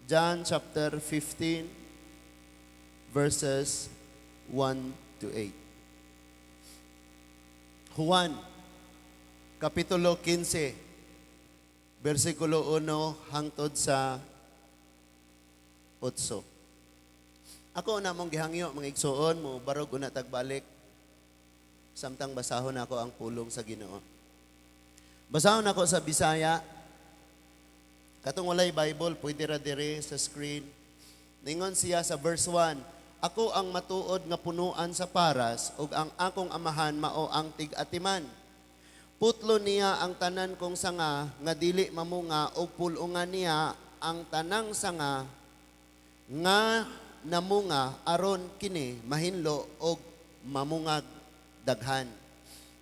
John chapter 15, verses 1 to 8. Juan, Kapitulo 15, versikulo 1 hangtod sa 8. Ako na mong gihangyo, mga igsoon mo, barog una tagbalik, samtang basahon ako ang pulong sa Ginoo. Basahon ako sa Bisaya, katong walay Bible, pwede ra dire sa screen. Ningon siya sa verse 1, ako ang matuod nga punuan sa paras, ug ang akong amahan mao ang tig-atiman. Putlo niya ang tanan kong sanga, nga dili mamunga, ug pulungan niya ang tanang sanga, nga namunga, aron kini mahinlo og mamungag daghan.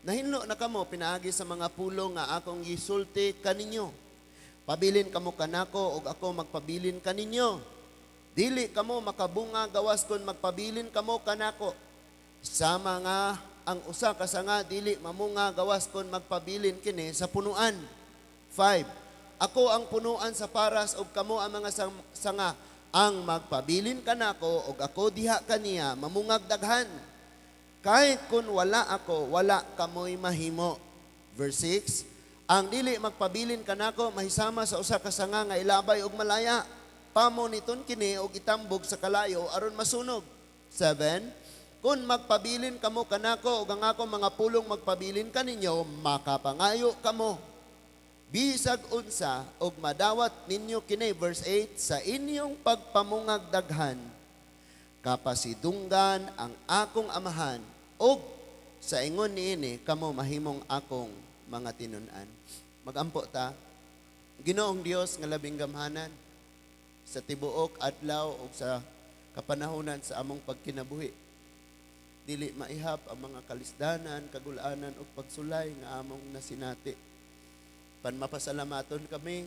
Nahinlo na kamo, pinaagi sa mga pulong nga akong gisulti kaninyo. Pabilin kamo kanako ug ako magpabilin kaninyo. Dili kamo makabunga gawas kon magpabilin kamo kanako. Sama nga ang usa ka sanga dili mamunga gawas kon magpabilin kini sa punuan. 5. Ako ang punuan sa paras ug kamo ang mga sanga. Ang magpabilin kanako ug ako diha kaniya mamungag daghan. Kahit kun wala ako, wala kamoy mahimo. Verse 6. Ang dili magpabilin kanako mahisama sa usa ka sanga nga ilabay og malaya. Pamo niton kini og itambog sa kalayo aron masunog. 7. Kung magpabilin kamo kanako og ang ako mga pulong magpabilin kaninyo, makapangayo kamo. Bisag unsa og madawat ninyo kini, verse 8, sa inyong pagpamungag daghan, kapasidunggan ang akong amahan og sa ingon niini kamo mahimong akong mga tinun-an. Magampo ta, Ginoong Dios nga labing gamhanan, sa tibuok adlaw o sa kapanahunan sa among pagkinabuhi. Dili maihap ang mga kalisdanan, kagulanan o pagsulay nga among nasinati. Panmapasalamaton kami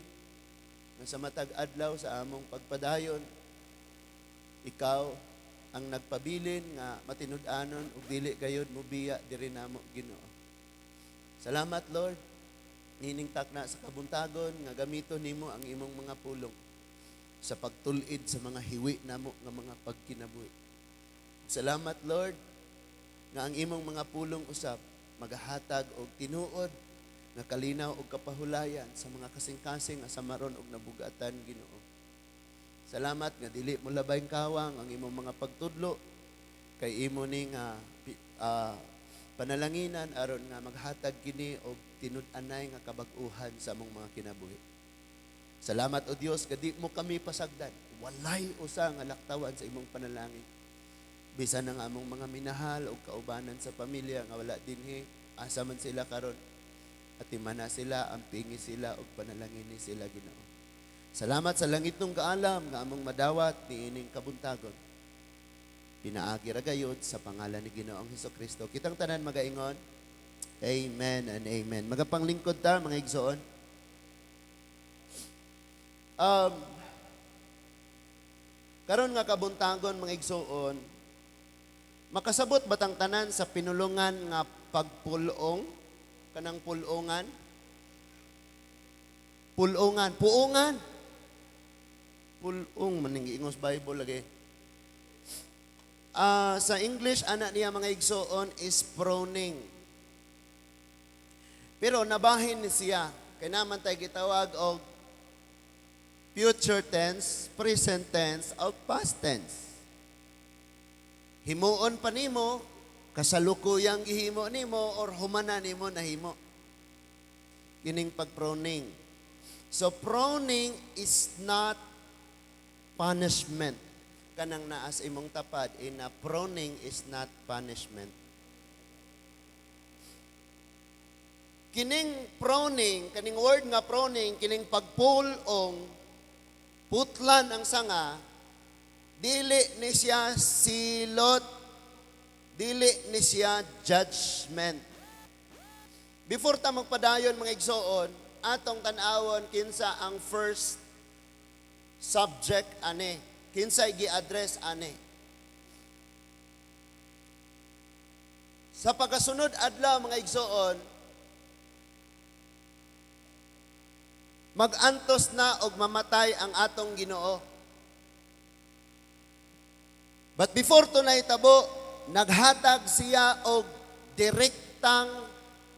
nga sa matag adlaw sa among pagpadayon, ikaw ang nagpabilin nga matinud-anon ug dili gayud mobiya diri namo Ginoo. Salamat Lord, nining takna sa kabuntagon nga gamiton nimo ang imong mga pulong sa pagtul-id sa mga hiwi namo nga mga pagkinabuhi. Salamat Lord nga ang imong mga pulong usab magahatag og tinuod nga kalinaw og kapahulayan sa mga kasing-kasing nga samaron og nabugatan Ginoo. Salamat nga dili mo labayng kawang ang imong mga pagtudlo kay imo ni nga panalanginan aron nga maghatag kini og tinud-anay nga kabag-uhan sa among mga kinabuhi. Salamat o Dios kadi mo kami pasagdan. Walay usa nga laktawan sa imong panalangin. Bisan ang among mga minahal o kaubanan sa pamilya nga wala dinhi, asa man sila karon. At imana sila, ampingi sila og panalangin sila Ginoo. Salamat sa langit ng kaalam nga among madawat ni ining kabuntagon. Pinaagi ra gayud sa pangalan ni Ginoong Hesukristo. Kitang tanan magaingon, amen and amen. Magapanglingkod ta mga igsoon. Karon nga kabuntagon mga igsoon, makasabot batang tanan sa pinulungan nga pagpulong, kanang pulungan, puungan. Pulong maning ingos Bible lagi. Sa English, anak niya mga igsoon is proning. Pero nabahin ni siya. Kaya naman tayo gitawag og future tense, present tense, o past tense. Himuon pa nimo, kasalukuyang gihimo nimo, or humana nimo nahimo. Kining pag-proning. So proning is not punishment. Kanang naas imong tapad, na proning is not punishment. Kining proning, kaning word nga proning, kining pagpulong, putlan ang sanga, dili ni siya silot, dili ni siya judgment. Before ta magpadayon mga igsoon, atong tan-awon kinsa ang first subject ane, kinsay gi-address ane. Sa pagkasunod adlaw mga igsoon, mag-antos na og mamatay ang atong Ginoo. But before to nahitabo, naghatag siya og direktang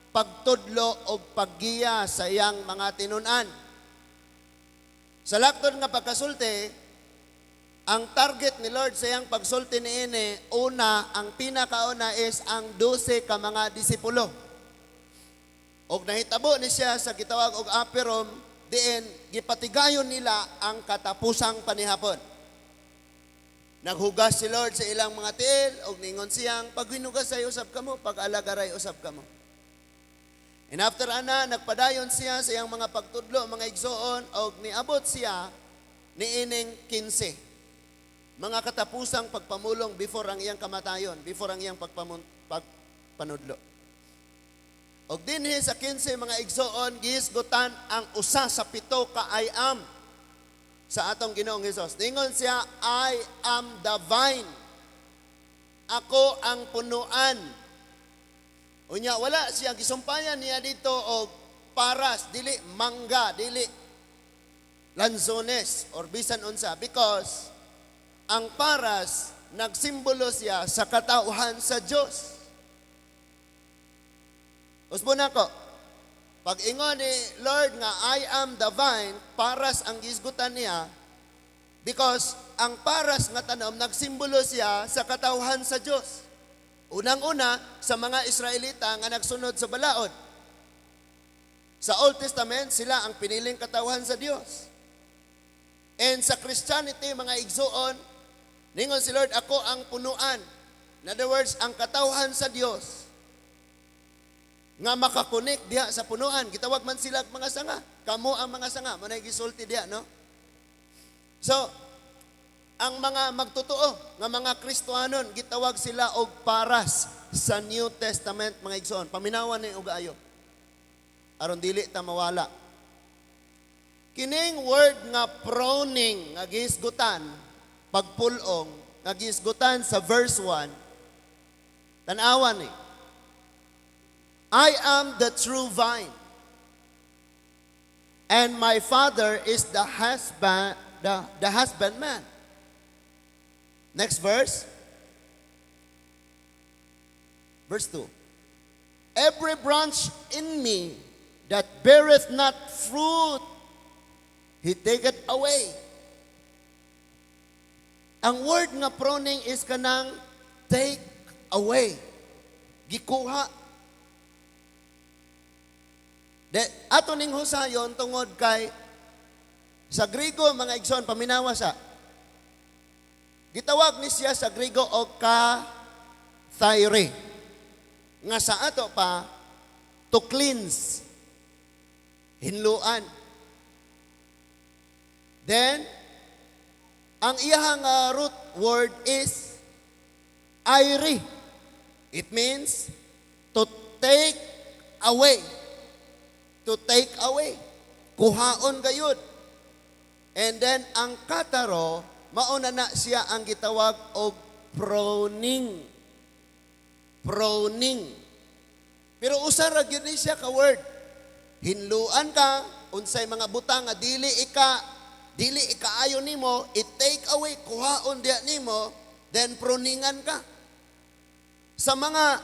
pagtudlo o paggiya sa iyang mga tinunan. Sa laktod nga pagkasulti, ang target ni Lord sa iyang pagsulti niini, una, ang pinakauna is ang 12 ka mga disipulo. Og nahitabo ni siya sa gitawag og aperom, diin gipatigayon nila ang katapusang panihapon. Naghugas si Lord sa ilang mga tiil og ningon siyang paghinugas ay usab kamo, pag-alagaray usab kamo. And after ana, nagpadayon siya sa iyang mga pagtudlo, mga igsoon, og niabot siya niining 15. Mga katapusang pagpamulong before ang iyang kamatayon, before ang iyang pagpanudlo. Og dinhi sa 15 mga igsoon, gihisgutan ang usa sa 7 ka I am sa atong Ginoong Hesus. Ningon siya, I am the vine. Ako ang punuan. Unya, wala siya gisumpayan niya dito og paras, dili mangga, dili lanzones, or bisan unsa. Because ang paras, nagsimbolo siya sa katauhan sa Diyos. Usbo na ko, pag ingon ni Lord nga, I am the vine, paras ang gisgutan niya, because ang paras nga tanom, nagsimbolo siya sa katauhan sa Diyos. Unang-una, sa mga Israelita nga nagsunod sa balaod. Sa Old Testament, sila ang piniling katauhan sa Diyos. And sa Christianity, mga igsoon, ningon si Lord, ako ang punuan. In other words, ang katauhan sa Diyos, nga makakonek diha sa punuan. Gitawag man sila mga sanga. Kamo ang mga sanga. Manay gisulti diha, no? So, ang mga magtotoo, nga mga Kristohanon, gitawag sila og paras sa New Testament, mga igsoon. Paminawan ni og ayo. Aron dili ta mawala. Kining word nga proning, nga gihisgutan, pagpulong, nga gihisgutan sa verse 1, tanawan ni, I am the true vine, and my Father is the husbandman. Next verse. Verse 2. Every branch in me that beareth not fruit, He taketh away. Ang word nga proning is kanang take away. Gikuha. Ato ning husayon tungod kay sa Grigo, mga igsoon, paminawa sa. Gitawag ni siya sa Grigo og ka-thyre. Nga sa ato pa, to cleanse. Hinluan. Then, ang iyahang root word is airi. It means to take away. To take away. Kuhaon gayud. And then, ang kataro, mauna na siya ang gitawag og pruning. Pruning. Pero usara gyud ni siya ka word. Hinluan ka, unsay mga butang nga dili ikaayo nimo, i-take away, kuhaon diya nimo, then pruningan ka. Sa mga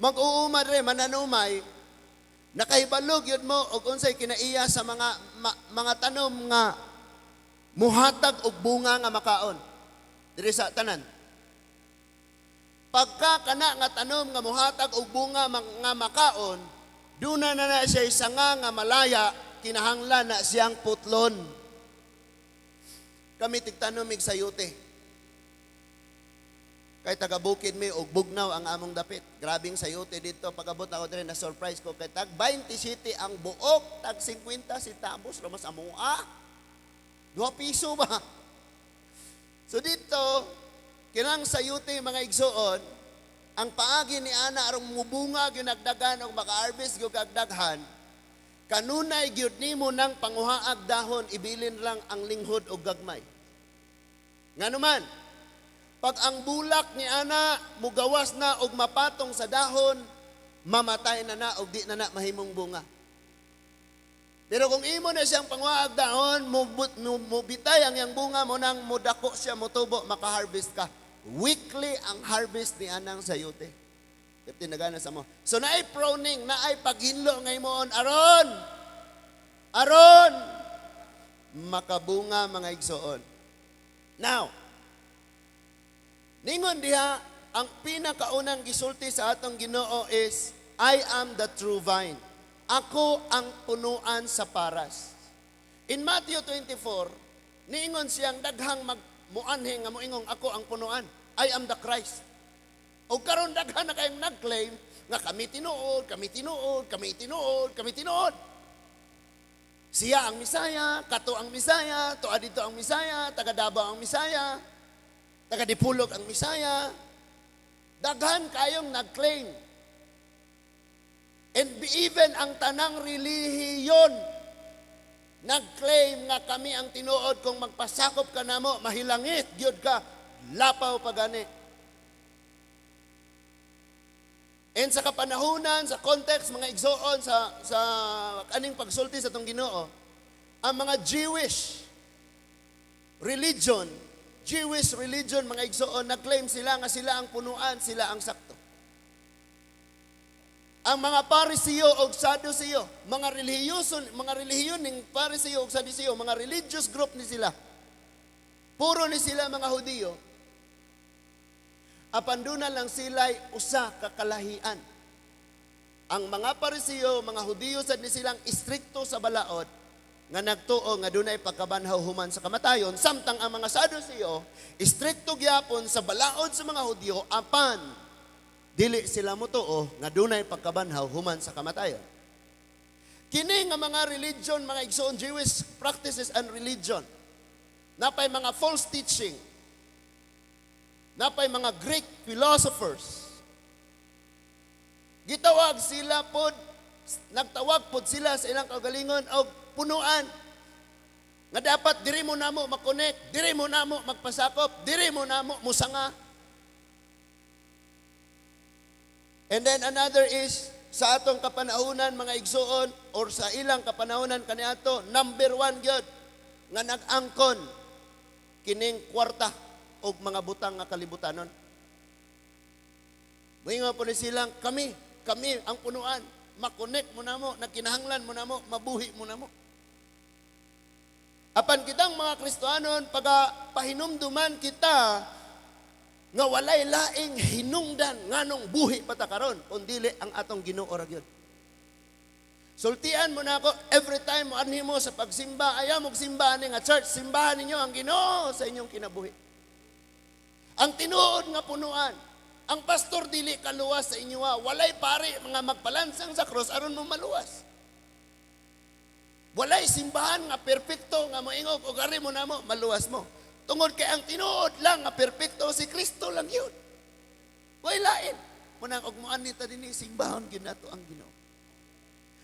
mag-uumad rin, mananumay, nakahibalog yun mo og unsay kinaiya sa mga tanom nga muhatag og bunga nga makaon diri sa tanan. Pagka kana nga tanom nga muhatag og bunga nga makaon, duna na siya sanga nga malaya, kinahanglan na siyang putlon. Kami tigtanom mig sayute. Kay taga-bukid mi og bugnaw ang among dapit. Grabing sayote dito. Pagabot ako diri na surprise ko kay tag 20 city ang buok, tag 50 centavos ramas amoa. 2 piso ba? So dito, kinang sayote mga igsoon, ang paagi ni ana arong mubunga ginagdagan og maka-harvest gyud kagdaghan. Kanunay gyud nimo nang panguhaag dahon, ibilin lang ang linghod og gagmay. Nganuman, pag ang bulak ni ana mugawas na og mapatong sa dahon, mamatay na og di na mahimong bunga. Pero kung imo na siyang pangwaag dahon, mubitay ang yang bunga mo nang mudako siya, mutubo, maka-harvest ka. Weekly ang harvest ni anang sayote. Tinagana sa mo. So naay pruning, naay paghinlo ngay moon aron makabunga mga igsoon. Now, ningon diha ang pinakaunang gisulti sa atong Ginoo is I am the true vine. Ako ang punuan sa paras. In Matthew 24, niingon siyang daghang muanhing nga moingong ako ang punuan. I am the Christ. O karon daghan na kayong nag-claim nga kami tinuod. Siya ang Misaya, kato ang Misaya, tuwa dito ang Misaya, taga Davao ang Misaya, taga Dipulog ang Misaya. Daghan kayong nag-claim. And even ang tanang relihiyon nag-claim nga kami ang tinuod kung magpasakop ka namo, mahilangit, gyud ka, lapaw pa gani. And sa kapanahunan, sa context, mga igsoon, sa kaning pagsulti sa itong Ginoo, ang mga Jewish religion, mga igsoon, nag-claim sila nga sila ang punuan, sila ang sakto. Ang mga Parisiyo o Sadusiyo, mga relihiyon ng Parisiyo o Sadusiyo, mga religious group ni sila, puro ni sila mga Hudiyo, apanduna lang sila'y usa kakalahian. Ang mga Parisiyo, mga Hudiyo, sad ni silang istrikto sa balaod, nga nagtuo nga dunay pagkabanhaw human sa kamatayon, samtang ang mga Sadusiyo, istrikto gyapon sa balaod sa mga Hudiyo, apan dili sila mutuo nga dunay pagkabanhaw human sa kamatayon. Kini nga mga religion, mga igsoon, Jewish practices and religion, napay mga false teaching, napay mga Greek philosophers. Gitawag sila pod, nagtawag pod sila sa ilang kagalingon og punuan. Nga dapat diri mo namo makonek, diri mo namo magpasakop, diri mo namo musanga. And then another is, sa atong kapanahunan, mga igsoon, or sa ilang kapanahunan kaniadto, number 1 gyud nga nag-angkon kining kwarta o mga butang nga kalibutanon. Moingon po ni silang, kami ang punuan, makonek mo namo, nakinahanglan mo namo, mabuhi mo namo. Apan kitang mga Kristohanon, pag pahinumduman kita, nga walay laing hinungdan nganong buhi patakaron kundili ang atong Ginoo ra gyud. Sultian mo na ako every time mo anhi mo sa pagsimba, ayaw mo simba ni nga church, simbahan ninyo ang Ginoo sa inyong kinabuhi. Ang tinuod nga punuan, ang pastor dili kaluwas sa inyo, walay pare mga magpalansang sa cross aron mo maluwas. Walay simbahan nga perpekto nga moingog og ari mo namo maluwas mo. Tungod kay ang tinuod lang nga perpekto si Kristo lang yun. Way lain. Munang og moan nita dinhi simbahon gyud nato ang Ginoo.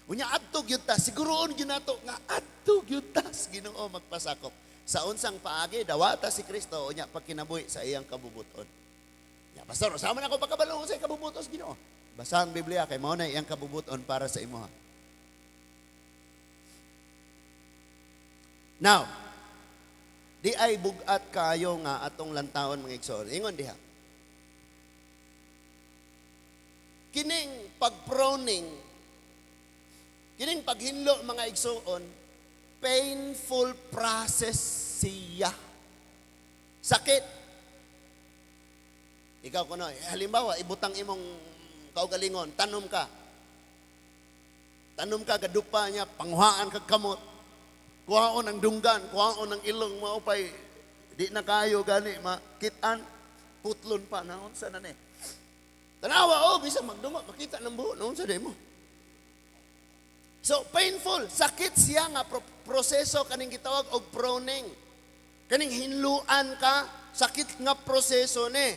Unya adto gyud ta, siguroon gyud nato nga adto gyud ta sa Ginoo magpasakop. Sa unsang paagi dawata si Kristo unya pagkinabuhi sa iyang kabubuton. Ya pastor, sama na ko pagkabalo sa kabubuton sa Ginoo. Basa ang Biblia kay mao na iyang kabubuton para sa imo. Now, di ay bugat kayo nga atong lantawon mga igsoon. Ingon diha. Kining pagproning, kining paghinlo mga igsoon, painful process siya. Sakit. Ikaw kuno, halimbawa ibutang imong kaugalingon, tanom ka gadupa niya, panghuaan kag kamot. Kuhaon ang dunggan, kuhaon ang ilong, maupay, di na kayo gani, makitaan, putlon pa, naon sa na ni. Tanawa, bisa magdungo, makita ng buho, naon sa mo. So, painful, sakit siya nga proseso, kaning gitawag og pruning. Kaning hinluan ka, sakit nga proseso ni.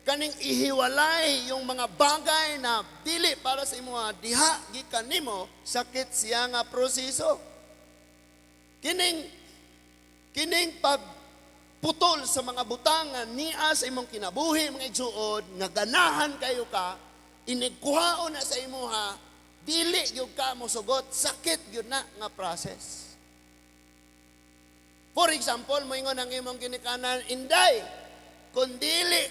Kaning ihiwalay yung mga bagay na dili para sa imo, diha, gikan nimo, sakit siya nga proseso. Kining pagputol sa mga butang nga niya sa imong kinabuhi, mga igsuod, nga ganahan kayo ka, inigkuhaon na sa imuha, dili gyud ka mo sugot, sakit gyud na nga process. For example, moingon ang imong ginikanan, Inday, kung dili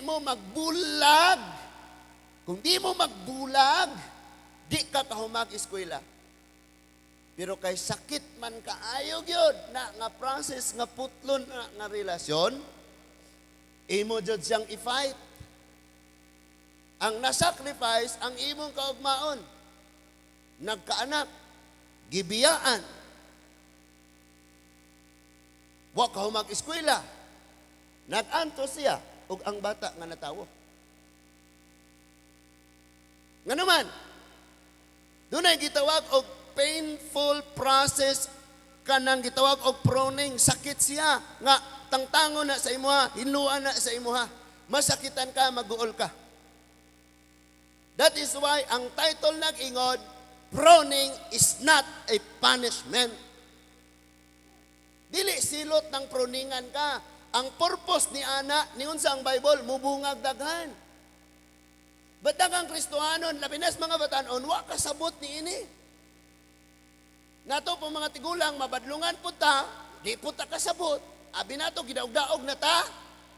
mo magbulag, kung di mo magbulag, di ka kahumag eskwela. Pero kay sakit man kaayo gyud na nga process nga putlon nga relasyon, imo jud siyang i-fight. Ang nasacrifice ang imong kaugmaon. Nagkaanak, gibiyaan. Wa ka humag eskwela. Nag-anto siya ug ang bata nga natawo. Nga naman, dunay gitawag og painful process kanang gitawag og proning, sakit siya nga tangtangon na sa imuha, hinluan na sa imuha. Masakitan ka, maguol ka. That is why ang title nag-ingod, proning is not a punishment. Dili silot ng proningan ka. Ang purpose ni ana, niun sa ang Bible, mubungag daghan. But daghang Kristohanon, labinas mga batanon, wa kasabot ni ini. Nato po mga tigulang, mabadlungan po ta, di po ta kasabot. Abi nato, gidaog-daog na ta,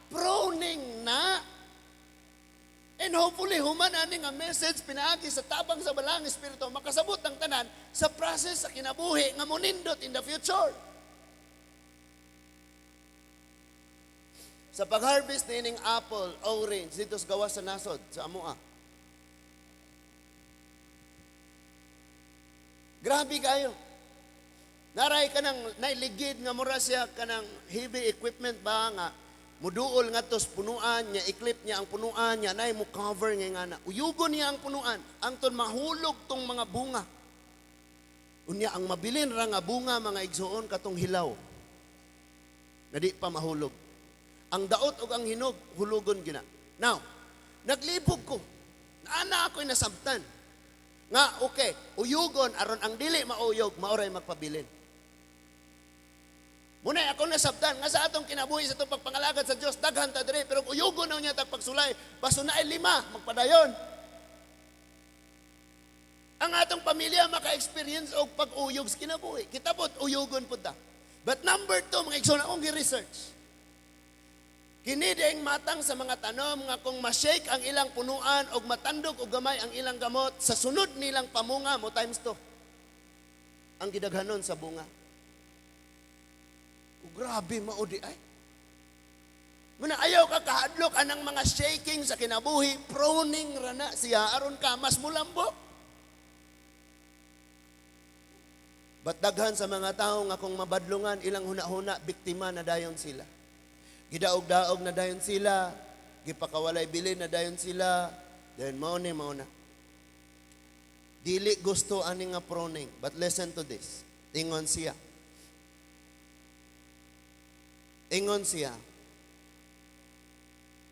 proning na. And hopefully, human ani nga message pinaagi sa tabang sa balang espiritu, makasabot ang tanan sa process sa kinabuhi nga munindot in the future. Sa pag-harvest nining apple, orange, dito sa gawas sa nasod, sa Amua. Grabe kayo. Naray ka ng nailigid nga mura siya ka ng heavy equipment ba nga muduol nga tos punuan niya, iklip niya ang punuan niya, nay mo cover nga na. Uyugon niya ang punuan, angton mahulog tong mga bunga. Unya ang mabilin ra nga bunga mga igsuon katong hilaw. Na di pa mahulog. Ang daot ug ang hinog hulugon gina. Now, naglibog ko. Naana ako'y nasabtan. Nga, okay, uyugon aron ang dili mauyog, maoray magpabilin. Muna ako nasabtan nga sa atong kinabuhi sa itong pagpangalagad sa Diyos, daghan ta dire, pero uyugon na niya tagpagsulay, baso na ay 5, magpadayon. Ang atong pamilya maka-experience og pag-uyog sa kinabuhi. Kitabot, uyugon po ta. But number 2, mga igsoon akong gi-research. Kini dieng matang sa mga tanom nga kung ma-shake ang ilang punuan og matandog og gamay ang ilang gamot, sa sunod nilang pamunga mo times 2. Ang gidaghanon sa bunga. Grabe maudi ay. Muna ayaw ka kahadlok anang mga shaking sa kinabuhi, proning rana siya aron ka mas mulambo. But daghan sa mga tao nga kung mabadlungan ilang huna-huna, biktima na dayon sila. Gidaog-daog na dayon sila, gipakawalay bilin na dayon sila, then mao na. Dili gusto ani nga proning, but listen to this. Ingon siya.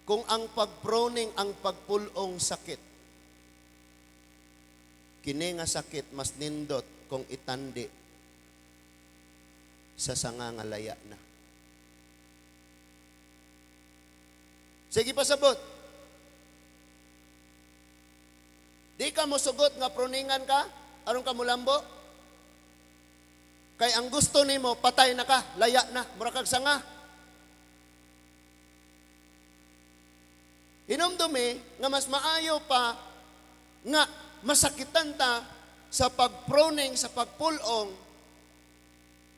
Kung ang pagproning ang pagpulong sakit, kini nga sakit mas nindot kung itandi sa sanga nga laya na. Sige pasabot. Di ka mo sugot nga proningan ka, aron ka mulambo. Kay ang gusto nimo patay na ka, laya na, mura kag sanga. Hinumdumi nga mas maayo pa nga masakitan ta sa pagproning, sa pagpulong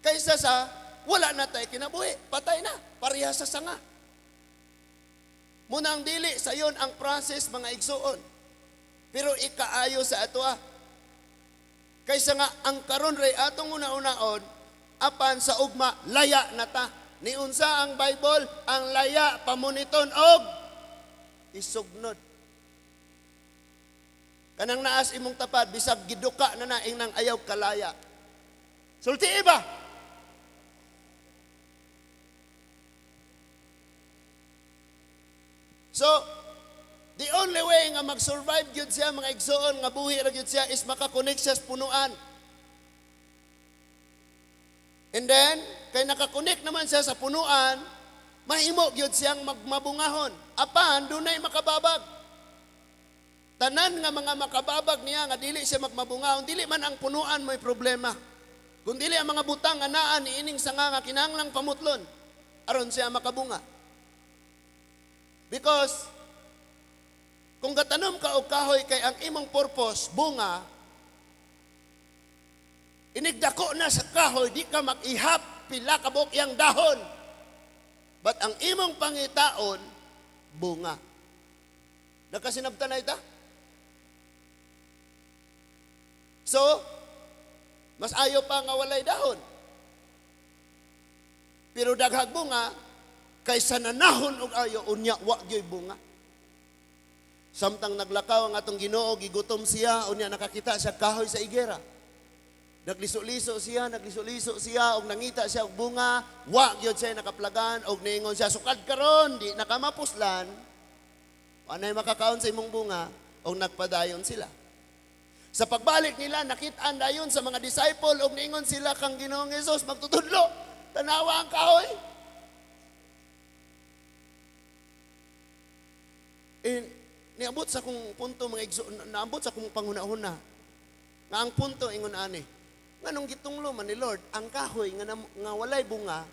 kaysa sa wala na tayo kinabuhi, patay na, pareha sa sanga. Muna ang dili sa yon ang process mga igsuon. Pero ikaayo sa ato kaysa nga ang karon ray atong una-unaon apan sa ugma laya na ta. Niunsa ang Bible, ang laya pamuniton og isugnod. Kanang naas imong tapad bisag giduka na naing nang ayaw kalaya. Sulti iba. So, the only way nga mag-survive gyud siya mga igsoon nga buhi ra gyud siya is makakonek siya sa punuan. And then, kay nakakonek naman siya sa punuan, mahimo gyud siyang magmabungahon. Apan dunay makababag. tanan nga mga makababag niya nga dili siya magmabunga, dili man ang punuan may problema. Kung dili ang mga butang nga naa niining sanga nga kinahanglang pamutlon aron siya makabunga. Because kung gatanom ka og kahoy kay ang imong purpose bunga, inigdako na sa kahoy, di ka mag-ihap pila ka buok iyang dahon. But ang imong pangitaon bunga. Nakasinabtan na ita? So, mas ayo pa nga walay dahon. Pero daghag bunga, kaysa nanahon og ayo, unya, wa gyoy bunga. Samtang naglakaw ang atong Ginoo, gigutom siya, unya nakakita siya kahoy sa igera. Nagliso-liso siya, og nangita siya og bunga, wa gyud siya nakaplagan, og niingon siya, sukad karon, di nakamapuslan, anay makakaon sa imong bunga, og nagpadayon sila. Sa pagbalik nila, nakitaan dayon sa mga disciple, og niingon sila kang Ginoong Hesus, magtutudlo, tanawa ang kahoy. Niabot sa kong punto, naabot sa kong panghuna-huna, nga ang punto, ingon ani, nga nung gitunglo man ni Lord, ang kahoy, nga walay bunga,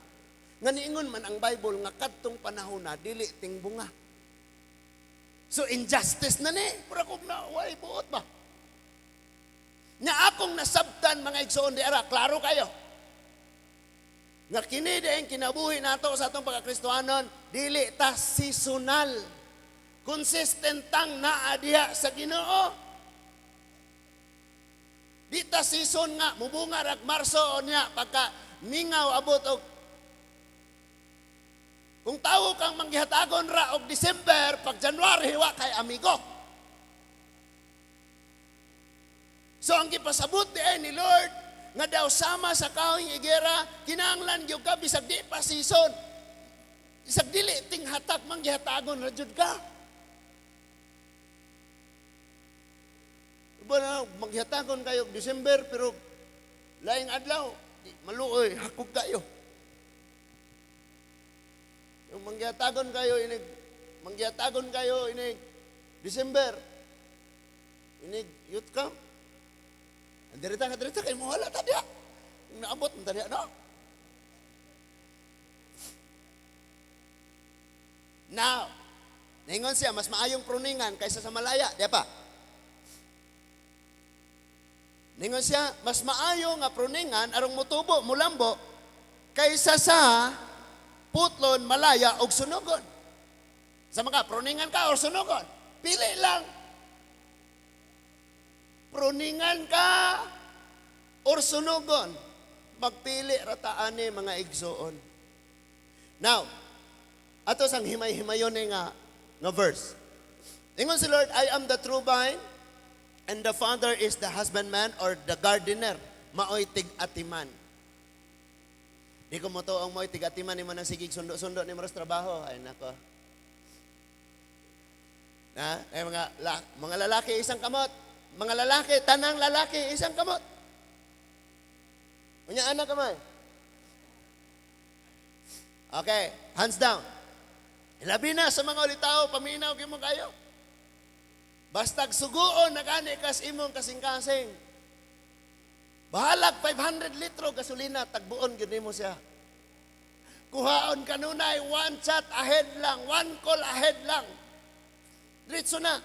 nga niingon man ang Bible, nga kadtong panahon na, dili ting bunga. So, injustice na ni, pura kong na, way buot ba? Nga akong nasabtan, mga igsoon di ara, klaro kayo. Nga kini din kinabuhi nato sa atong pagkakristohanon, dili ta seasonal. Konsistentang naadiha sa Ginoo. Di ta season nga, mubunga rag Marso o niya, pagka mingaw abot og kung tawo kang manggihatagon ra og December, pag January, wa kay amigo. So ang gipasabot ni Lord, nga daw sama sa kahoy igera, kinahanglan gyud ka bisag di pa season. Bisag dili ting hatak manggihatagon ra jud ka. Na maghatagon kayo December pero laing adlaw maluoy hakog kayo. Yung mangyatagon kayo inig December inig youth camp. Dirita kay mo wala ta dia. Naabot man ta dia no. Now, ningon siya mas maayong pruningan kaysa sa malaya, di pa? Ningon siya, mas maayo nga pruningan, arong mutubo, mulambo, kaysa sa putlon, malaya, o sunugon. Sa mga, pruningan ka o sunugon? Pili lang. Pruningan ka o sunugon. Magpili rataan ni mga igsoon. Now, ato sang himay-himayon nga verse. Ingon si Lord, I am the true vine, and the Father is the husbandman or the gardener. Maoy tig-atiman. Di ko mo to ang maoy tig-atiman ni mo nang sigig sundo-sundo ni mo trabaho. Ay nako. Ay mga lalaki isang kamot. Mga lalaki, tanang lalaki isang kamot. Unya anak kamay. Okay, hands down. Ilabi na sa mga ulitaw, paminaw kimo kayo. Bastag suguon nagani kas imong kasing-kasing. Bahalag 500 litro gasolina tagbuon gyud nimo siya. Kuhaon kanunay one shot ahead lang, one call ahead lang. Diretso na.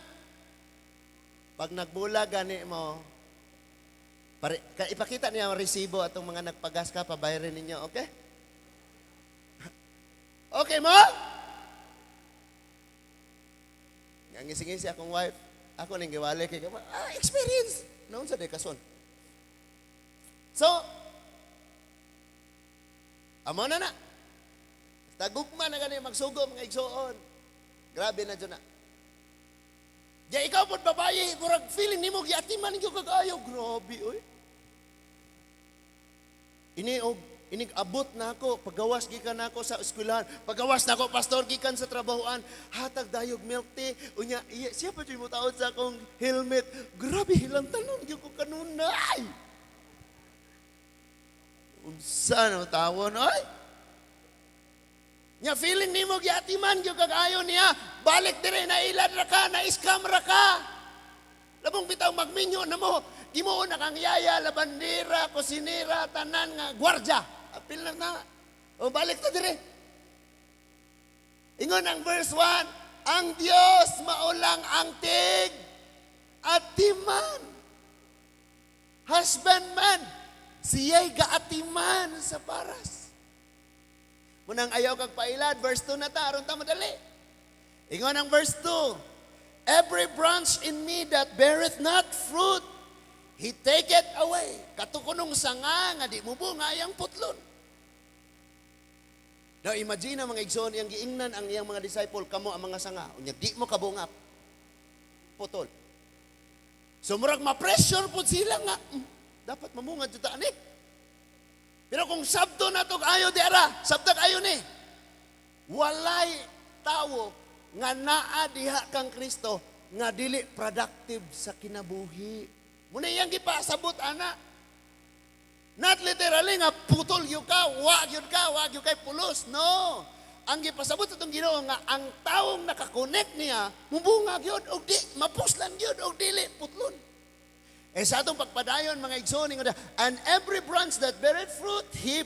Pag nagbulag gani mo, ipakita niya ang resibo atong mga nagpagas ka, pabayarin ninyo, okay? Okay mo? Ngisi-ngisi akong wife. Ako ning giwali kay experience. Noon sa dekason. So, amo na. Tagugma na gani magsugo mga igsoon. Grabe na dyan na. Diya ikaw po babae, murag feeling nimo giatiman ninyo kagayo. Grabe, oy. Inig-abot na ako, pagawas gikan na ako sa eskwelahan, pagawas na ako, pastor gikan sa trabahoan, hatag dayog milk tea, unya, siya pa mo taon sa akong helmet, grabe, hilang tanong, yung ko kanunay. Unsa na tawon, oy? Nya feeling nimo giatiman, yung kagayo niya, balik dire, na ilad ra ka, na iskam ra ka. Labong bitaw magminyo na mo. Gimuon na kang yaya, labandera, kusinera, tanan nga, gwardya. Apil na. O balik to dire. Ingon ang verse 1, ang Diyos maulang ang tig at timan. Husbandman, siya'y gaatiman sa paras. Munang ayaw kag pailad, verse 2 na ta, aron ta madali. Ingon ang verse 2, every branch in me that beareth not fruit, He taketh away. Katukunong sanga nga di mo bunga iyang putlon. Now imagine mga igsoon, iyang giingnan ang iyang mga disciple, kamo ang mga sanga. Unya di mo kabungap. Putol. So murag ma-pressure po sila nga, dapat mamunga dito ani. Pero kung sabto na to ayo diara, sabto ayo ni. Walay tawo nga naa diha kang Kristo nga dili productive sa kinabuhi. Muna iyang gipasabot ana. Not literally nga putol yun ka, wag yun kay pulos. No. Ang gipasabot sa itong Ginoo nga ang taong nakakonect niya, mubungag yun, o di, mapuslan yun, o dili, putlon. Sa atong pagpadayon, mga igsoon, and every branch that beareth fruit, he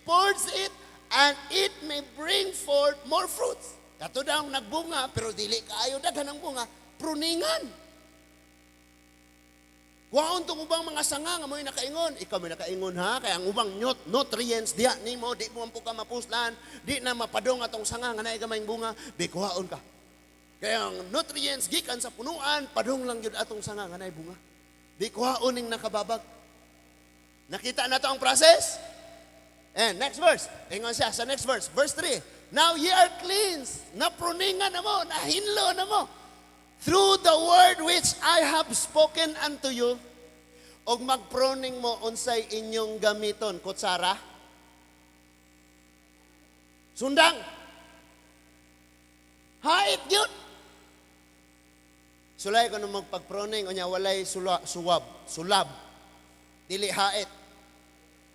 pours it, and it may bring forth more fruits. Kato daw nagbunga, pero dili kaayo daghan ang bunga, pruningan. Waon tong ubang mga sanga nga mo'y nakaingon. Ikaw may nakaingon ha, kaya ang ubang nutrients diha nimo, di mo ka mapuslan, di na mapadong atong sanga nga naay gamayng bunga, bikuhaon ka. Kaya ang nutrients gikan sa punuan, padong lang yun atong sanga nga naay bunga. Bikuhaon ning nakababag. Nakita na to ang process? And next verse. Ingon siya sa next verse. Verse 3. Now ye are cleansed. Napruningan na mo, nahinlo na mo. Through the word which I have spoken unto you, og magproning mo unsay inyong gamiton, kutsara, sundang, hait yun. Sulay ko nung magpagproning, onya walay sulab, dili hait.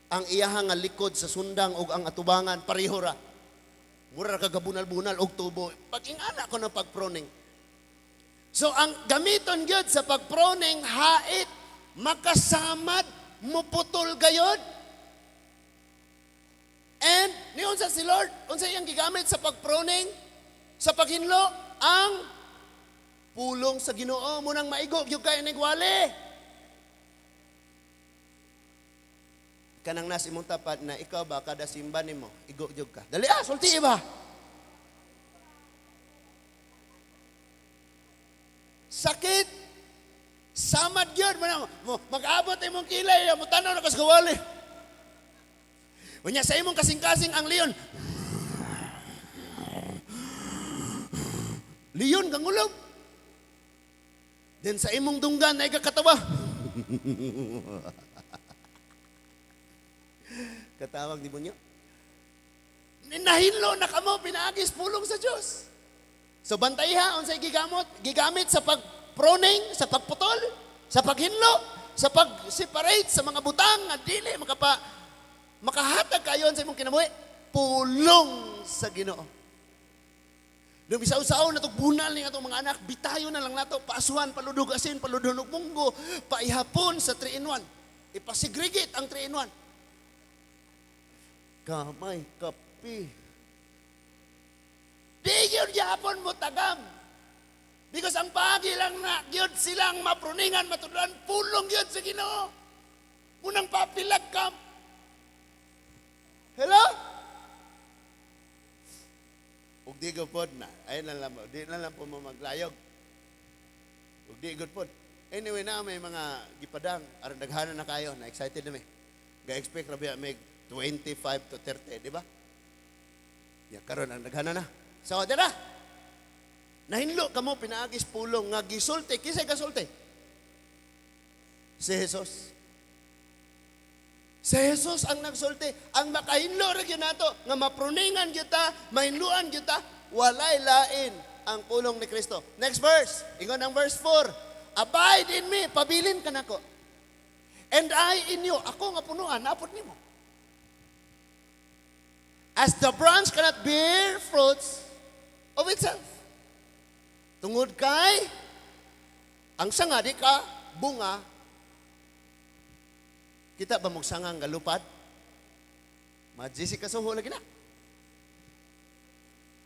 Ang iyahang nga likod sa sundang og ang atubangan, pareho ra. Mura kagabunal-bunal og tubo. Pag ingana ko ng pagproning. So ang gamiton gyud sa pagproning hait makasamad muputol gayod. And niyon sa si Lord, unsa iyang gigamit sa pagproning, sa paghinlo ang pulong sa Ginoo munang maigo gyud kay nigwali. Kanang nas imong tapat na ikaw ba kada simba nimo igo gyud ka. Dali sulti ba? Sakit. Samad yun. Mag-abot imong kilay. Mutanaw na kasgawali. Unya sa imong kasing-kasing ang leon. Leon kang ulog. Then sa imong dunggan na ikakatawa. Katawag di mo nyo. Nahinlo na kamo, pinaagis pulong sa Diyos. So bantayha, unsay gigamit sa pagproning, sa pagputol, sa paghinlo, sa pag-separate sa mga butang nga dili makahatag kayon sa imong kinabuhi, pulong sa Ginoo. Nung bisaw-saw na itong bunal ni atong mga anak, bitayo na lang nato, paasuhan, paludog asin, paludog munggo, paihapon sa 3-in-1. Ipasegregate ang 3-in-1. Kamay, kapi. Di yun yapon mo tagam. Because ang pagi lang na yun silang mapruningan, matuduan, pulong yun sa Ginoo. Munang papilag ka. Hello? Ug di gupod na. Ayun na lang po. Di na lang po mo maglayog. Ug di gupod. Anyway na, may mga gipadang. Aron daghanan na kayo. Na-excited na may. Ga-expect rabi may 25 to 30. Di ba? Ya, karon ang daghanan na. So, dira. Nahinlo ka mo, pinaagis pulong, nga gisulti. Kisay kasulti? Si Jesus. Si Jesus ang nagsulti. Ang makahinlo rin yun nato, nga mapruningan kita, mahinluan kita, walay lain ang pulong ni Kristo. Next verse. Ingon ang verse 4. Abide in me, pabilin ka nako. And I in you. Ako nga punuan, napot nimo. As the branch cannot bear fruits of itself. Tungod kay Ang sanga di ka bunga, kita ba mong sangang galupad? Majisi ka suho lagi na.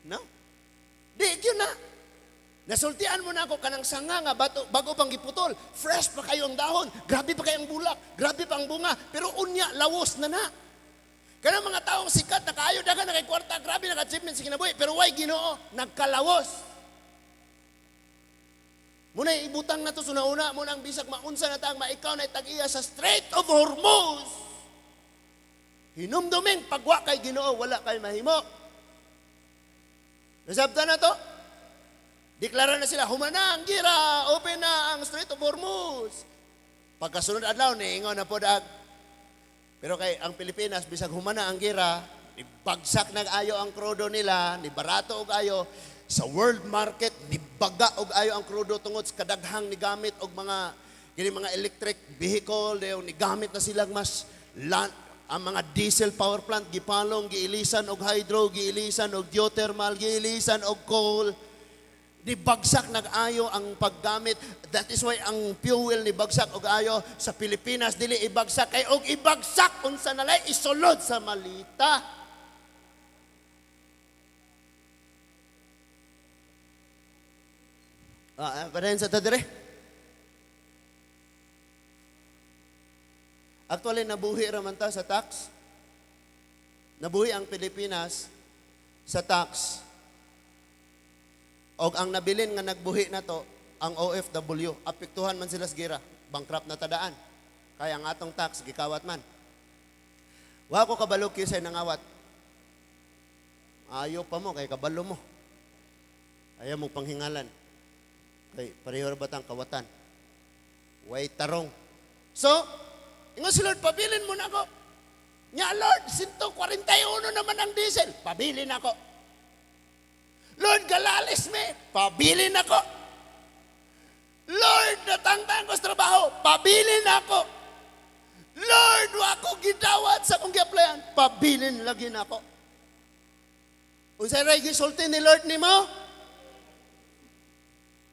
No? Di, yun na. Nasultian mo na ako kanang sanga nga bago pang giputol. Fresh pa kayo ang dahon. Grabe pa kayo ang bulak. Grabe pa ang bunga. Pero unya, lawos na na. Kaya mga taong sikat, nakaayo dagan, nakikwarta, grabe, naka-achievement sa kinabuhi. Pero why Ginoo? Nagkalawos. Muna ibutang na to, sunauna mo nang bisag maunsa na tang maikaw na itag-iya sa Strait of Hormuz. Hinumduming pagwa kay Ginoo, wala kay mahimo. Nasabta na to? Deklara na sila, humana ang gira, open na ang Strait of Hormuz. Pagkasunod adlaw, niingon na po dag. Pero kay ang Pilipinas, bisag humana ang gira, ibagsak nag-ayo ang krudo nila, ni barato og ayo, sa world market, ni baga og ayo ang krudo tungod sa kadaghang ni gamit og mga electric vehicle, ni gamit na silang mas ang mga diesel power plant, gipalong, giilisan og hydro, giilisan og geothermal, giilisan og coal. Ni bagsak nag-ayo ang paggamit. That is why ang fuel ni bagsak og ayo sa Pilipinas dili ibagsak kay og ibagsak unsa nalay isulod sa malita. Padayon sa tadire. Actually nabuhi ra man ta sa tax. Nabuhi ang Pilipinas sa tax. Og ang nabilin nga nagbuhi na to, ang OFW, apektuhan man sila sa gira, bankrupt na tadaan. Kaya ang atong tax, gikawat man. Wa ko kabalo kisay nangawat. Ayaw pa mo, kay kabalo mo. Ayaw mo panghingalan. Kay pareho ra batang kawatan. Way tarong. So, ingon si Lord, pabilin mo na ako. Nya Lord, 141 naman ang diesel. Pabilin ako. Lord, galalis me, pabilin ako. Lord, natangtang ko sa trabaho, pabilin ako. Lord, wako gidawat sa kong gi-applyan, pabilin lagi na ako. Unsay ray gisulti ni Lord nimo?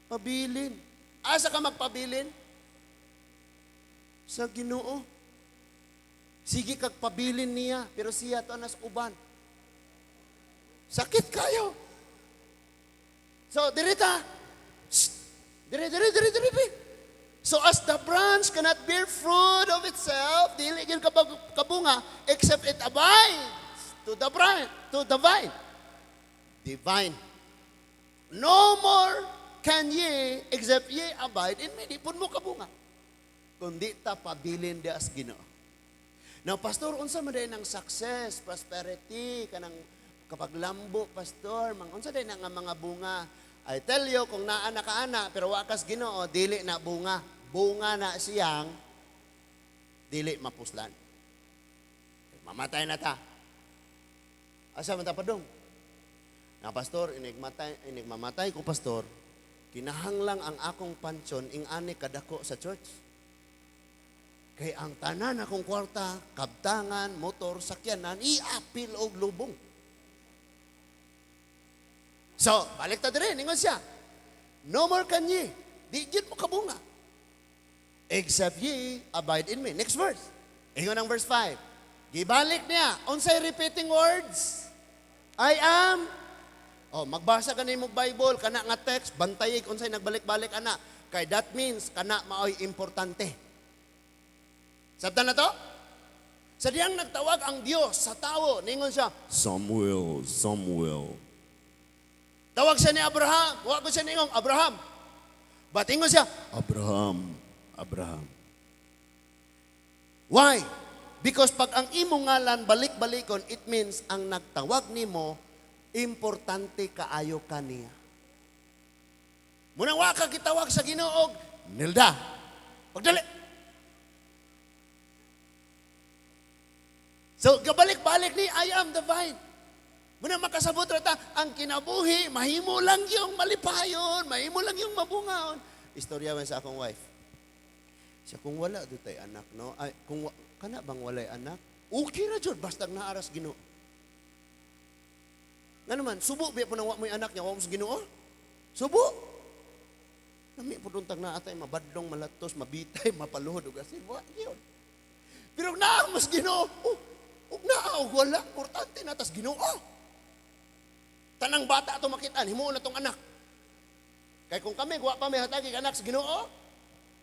Pabilin. Asa ka magpabilin? Sa Ginoo. Sige kag pabilin niya, pero siya to nas uban. Sakit kayo. So, dirita. Dire. So, as the branch cannot bear fruit of itself, dili gyud kabunga, except it abides to the vine. Divine. No more can ye, except ye abide in me. Di pun mo kabunga. Kundi ta pabilin di as Ginoo. Now, Pastor, unsa man day ng success, prosperity, kanang kapag lambo, Pastor, unsa day nga mga bunga. I tell you, kung naana ka ana, pero wakas Ginoo, dili na bunga. Bunga na siyang, dili mapuslan. Mamatay na ta. Asa man ta padung? Na Pastor, inig mamatay ko, Pastor, kinahanglang ang akong pansyon ing ani kadako sa church. Kay ang tanan akong kwarta, kabtangan, motor, sakyanan, iapil og lubong. So, balik ta dire, ningon siya. No more can ye. Di gyud mo kabunga. Except ye abide in me. Next verse. Ingon ang verse 5. Gibalik niya. Unsay repeating words? I am. Oh, magbasa ka nimo Bible, kana nga text, bantayig unsay nagbalik-balik ana. Kay that means kana maoy importante. Sabtan na to? Sa diyang nagtawag ang Dios sa tao, ningon siya, Samuel. Tawag siya ni Abraham. Huwag ko siya ningong, Abraham. Batingon siya, Abraham. Why? Because pag ang imong ngalan balik-balikon, it means ang nagtawag nimo, importante kaayo kaniya. Munang wa ka gitawag sa Ginoo, Nilda. Pagdali. So, gabalik-balik ni, I am the vine. Muna makasabot rata, ang kinabuhi, mahimo lang yung malipayon, mahimo lang yung mabungaon. Istorya man sa akong wife. Siya, kung wala doon tayo anak, no? Ay, kung kana bang walay anak? Okay na dyan, basta naaras Ginoo. Nga naman, subo, biya po nang mo yung anak niya, wala mo sa Ginoo? Subo. Nami po tag na atay, mabadlong, malatos, mabitay, mapaluhod, ug asin. Wa, yun. Pero na, mas ginoo. Ug na, ug wala. Importante na, tas ginoo. Tanang bata ito makitaan, himuon na tong anak. Kaya kung kami, guwa pa may hatagi anak sa ginoo,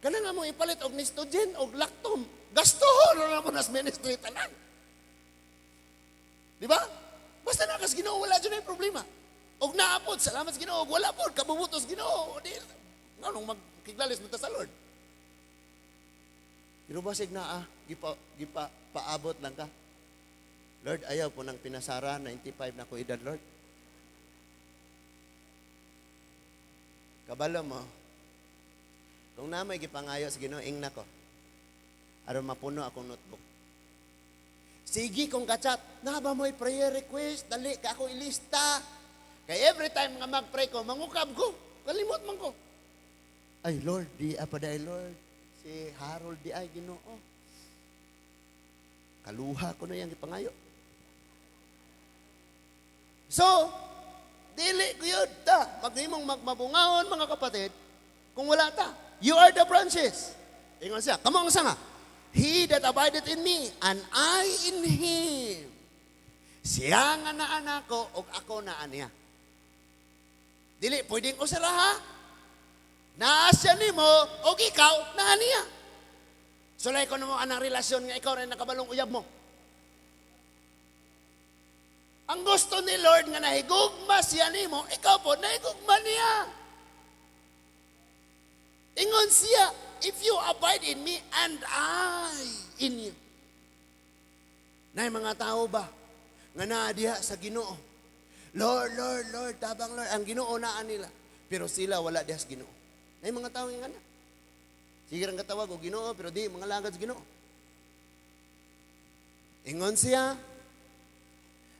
kana nga mo ipalit og nistogen, og lactum. Gastohon na mo nas ministry tanan. Di ba? Basta na kas ginoo, wala dyan yung problema. Og naapod, salamat sa ginoo, og wala po, kabubutos ginoo. Di, nganong magkiglalis mo ta sa Lord. Pero basig na paabot lang ka. Lord, ayaw po ng pinasara, 95 na ko edad, Lord. Kabalo mo, kung na may gipangayo sa Ginoo, ing na ko. Aron mapuno akong notebook. Sige kung kachat, na ba mo'y prayer request? Dali ka ako ilista. Kaya every time nga mag-pray ko, mangukab ko. Kalimot man ko. Ay, Lord, di apaday, Lord. Si Harold di ay Ginoo. Kaluha ko na yung gipangayo. So, dili ko yun ta. Maghimong magmabungahon, mga kapatid, kung wala ta. You are the branches. Ingon siya, kamong sa nga. He that abideth in me, and I in him. Siya nga na anak ko, o ako na aniya. Dili, pwedeng usaraha. Naasya ni mo, o ikaw, na aniya. Sulay ko na mo anang relasyon nga ikaw rin nakabalong uyab mo. Ang gusto ni Lord nga nahigugma siya ni mo, ikaw po nahigugma niya. Ingon siya, if you abide in me and I in you. Nay mga tao ba, nga naadiha sa Ginoo. Lord, Lord, Lord, tabang Lord, ang Ginoo naan nila. Pero sila wala diha sa Ginoo. Nay mga tao nga na. Sige rin katawag o Ginoo, pero di mga langad sa Ginoo. Ingon siya,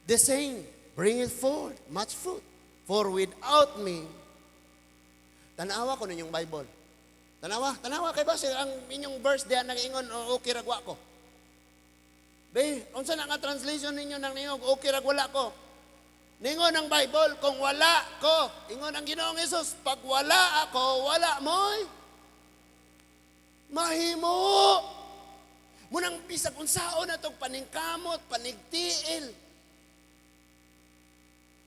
the saying, bringeth forth much fruit. For without me, tanawa ko ninyong Bible. Tanawa kay base ang inyong verse diyan nag-ingon okay ragwa ko. Be, unsa na nga translation ninyo nang ningog okay ragwala ko. Ningon ang Bible kung wala ko, ingon ang Ginoong Hesus, pag wala ako, wala mo'y mahimo. Munang bisag unsaon na itong paningkamot, panigtiil.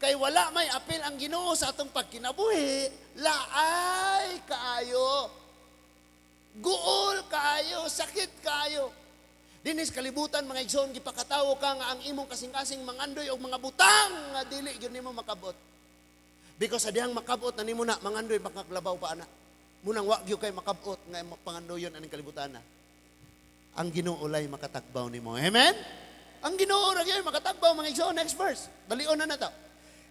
Kay wala may apil ang Ginoo sa atong pagkinabuhi, laay kaayo. Guol kaayo, sakit kaayo. Dinis kalibutan mga igsoon, gipakatawo ka nga ang imong kasing-kasing mangandoy o mga butang nga dili yun nimo makabot. Because sa dihang makabot na nimo na, mangandoy makaglabaw pa ana. Munang wagyo kay makabot nga pangandoyon aning kalibutan na. Ang Ginoo lay makatagbaw nimo. Amen? Ang Ginoo ra gyud makatagbaw mga igsoon. Next verse. Balion na to.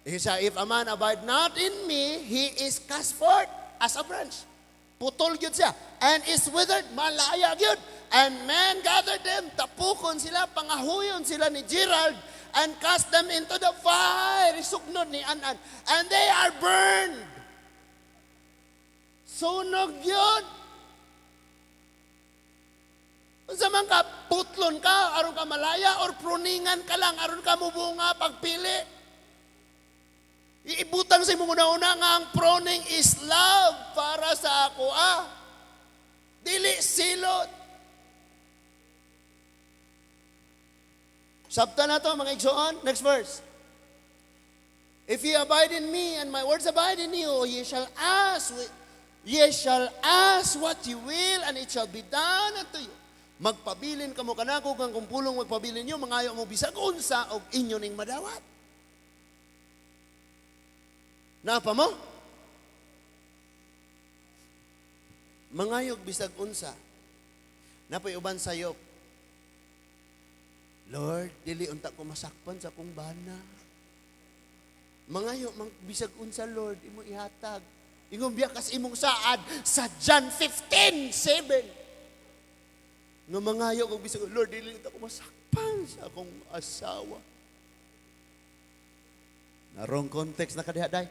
He said, if a man abide not in me, he is cast forth as a branch. Putol gyud siya. And is withered, malaya gyud. And men gathered them, tapukon sila, pangahuyon sila ni Gerald, and cast them into the fire. Sugnod ni Anan. And they are burned. Sunog yun. Unsa man ka, putlon ka, aron ka malaya, or pruningan ka lang, aron ka mubunga, pagpili. Iibutang sa imong una-una nga ang pruning is love para sa ako. Dili silot. Sabta na to mga igsoon. Next verse. If ye abide in me and my words abide in you, ye shall ask what you will and it shall be done unto you. Magpabilin kamo kanako kang kumpulong magpabilin nyo, mangayo mo bisag unsa og inyo ning madawat. Napa mo? Mangayog bisag unsa. Napay uban sayop. Lord, dili unta ko masakpan sa akong bana. Mangayo bisag unsa Lord, imo ihatag. Ingon biya kas imong saad sa John 15:7. Nga mangayo kog bisag Lord, dili unta ko masakpan sa akong asawa. Narong context na kadihaday.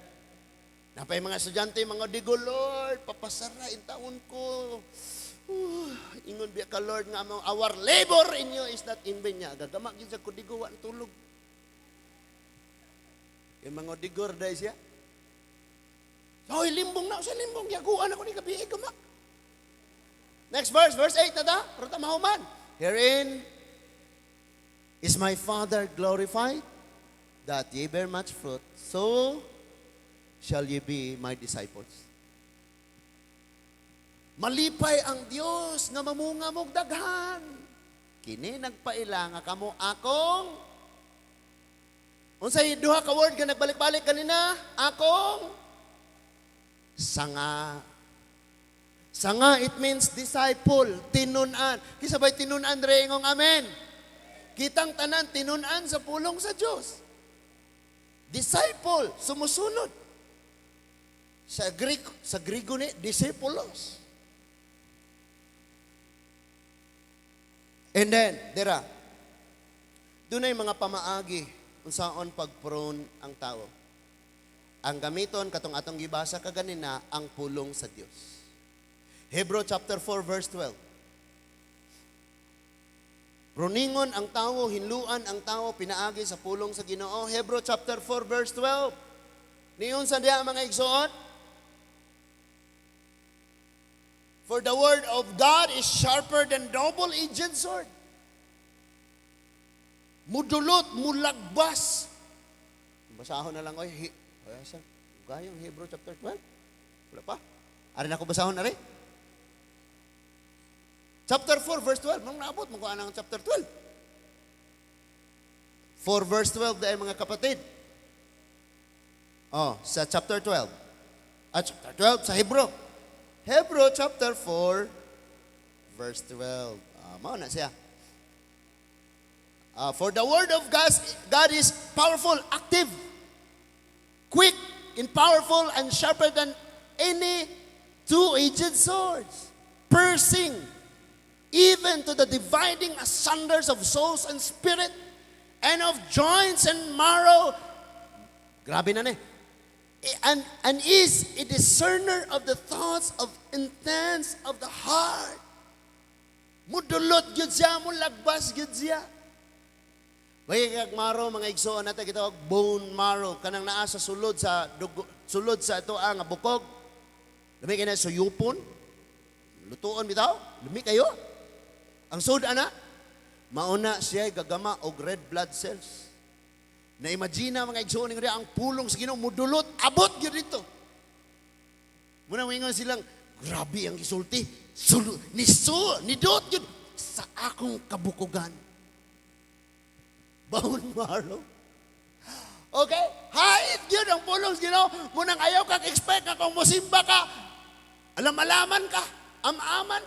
Napay mga estudyante, mga digo, Lord, papasara in taon ko. Ingon biya ka, Lord, nga our labor in you is not in vain niya. Gagama, ginsa ko digo, ang tulog. Yung mga digor dahil siya. Hoy, limbong na sa limbong. Yaguan ako ni gabi gama. Next verse, verse 8 na ta. Pero tamahuman. Herein is my Father glorified, that ye bear much fruit, so shall ye be my disciples. Malipay ang Dios nga mamunga mong daghan. Kini nagpaila nga kamo akong unsay duha ka word nga nagbalik-balik kanina? Akong sanga. Sanga, it means disciple, tinunan. Kisabay tinunan re ingong amen. Kitang tanan tinunan sa pulong sa Dios. Disciple, sumusunod. Sa Grigo ni disciples. And then, dira, doon ay mga pamaagi kung saan pag-prone ang tao. Ang gamiton, katong atong gibasa kaganina, ang pulong sa Diyos. Hebrew chapter 4, verse 12. Runingon ang tao, hinluan ang tao, pinaagi sa pulong sa Ginoo. Hebrew chapter 4, verse 12. Niyon sa diya mga igsoon, for the word of God is sharper than double-edged sword. Mudulot, mulagbas. Basahon na lang, oy. Gayong Hebrew chapter 12. Wala pa. Ari na ako basahon na rin. Chapter 4, verse 12. Nung naabot, magkuha ng chapter 12. 4, verse 12 dahil mga kapatid. Sa chapter 12. Chapter 12 sa Hebrew. Hebrew chapter 4, verse 12. Mao na siya. For the word of God is powerful, active, quick, and powerful, and sharper than any two-edged swords, piercing even to the dividing asunders of souls and spirit, and of joints and marrow. Grabe na and is a discerner of the thoughts of intents of the heart. Mudulot gyud siya, mulagbas gyud siya. Way kag marrow mga igsoon natin kita bone marrow kanang naa sa sulod sa dugo, sulod sa ito nga bukog. Lami kay na suyupon. Lutuon bitaw, lumi kayo. Ang sud ana mauna siya gagama og red blood cells. Na-imagine mga igsoon nga ang pulong sa Ginoo mudulot, abot gyud dito. Muna wingon silang, grabe ang gisulti. Nidot gyud sa akong kabukugan. Bone marrow. Okay? Hait gyud ang pulong sa Ginoo. Munang ayaw kag expect nga kung musimba ka, alam-alaman ka, am-aman.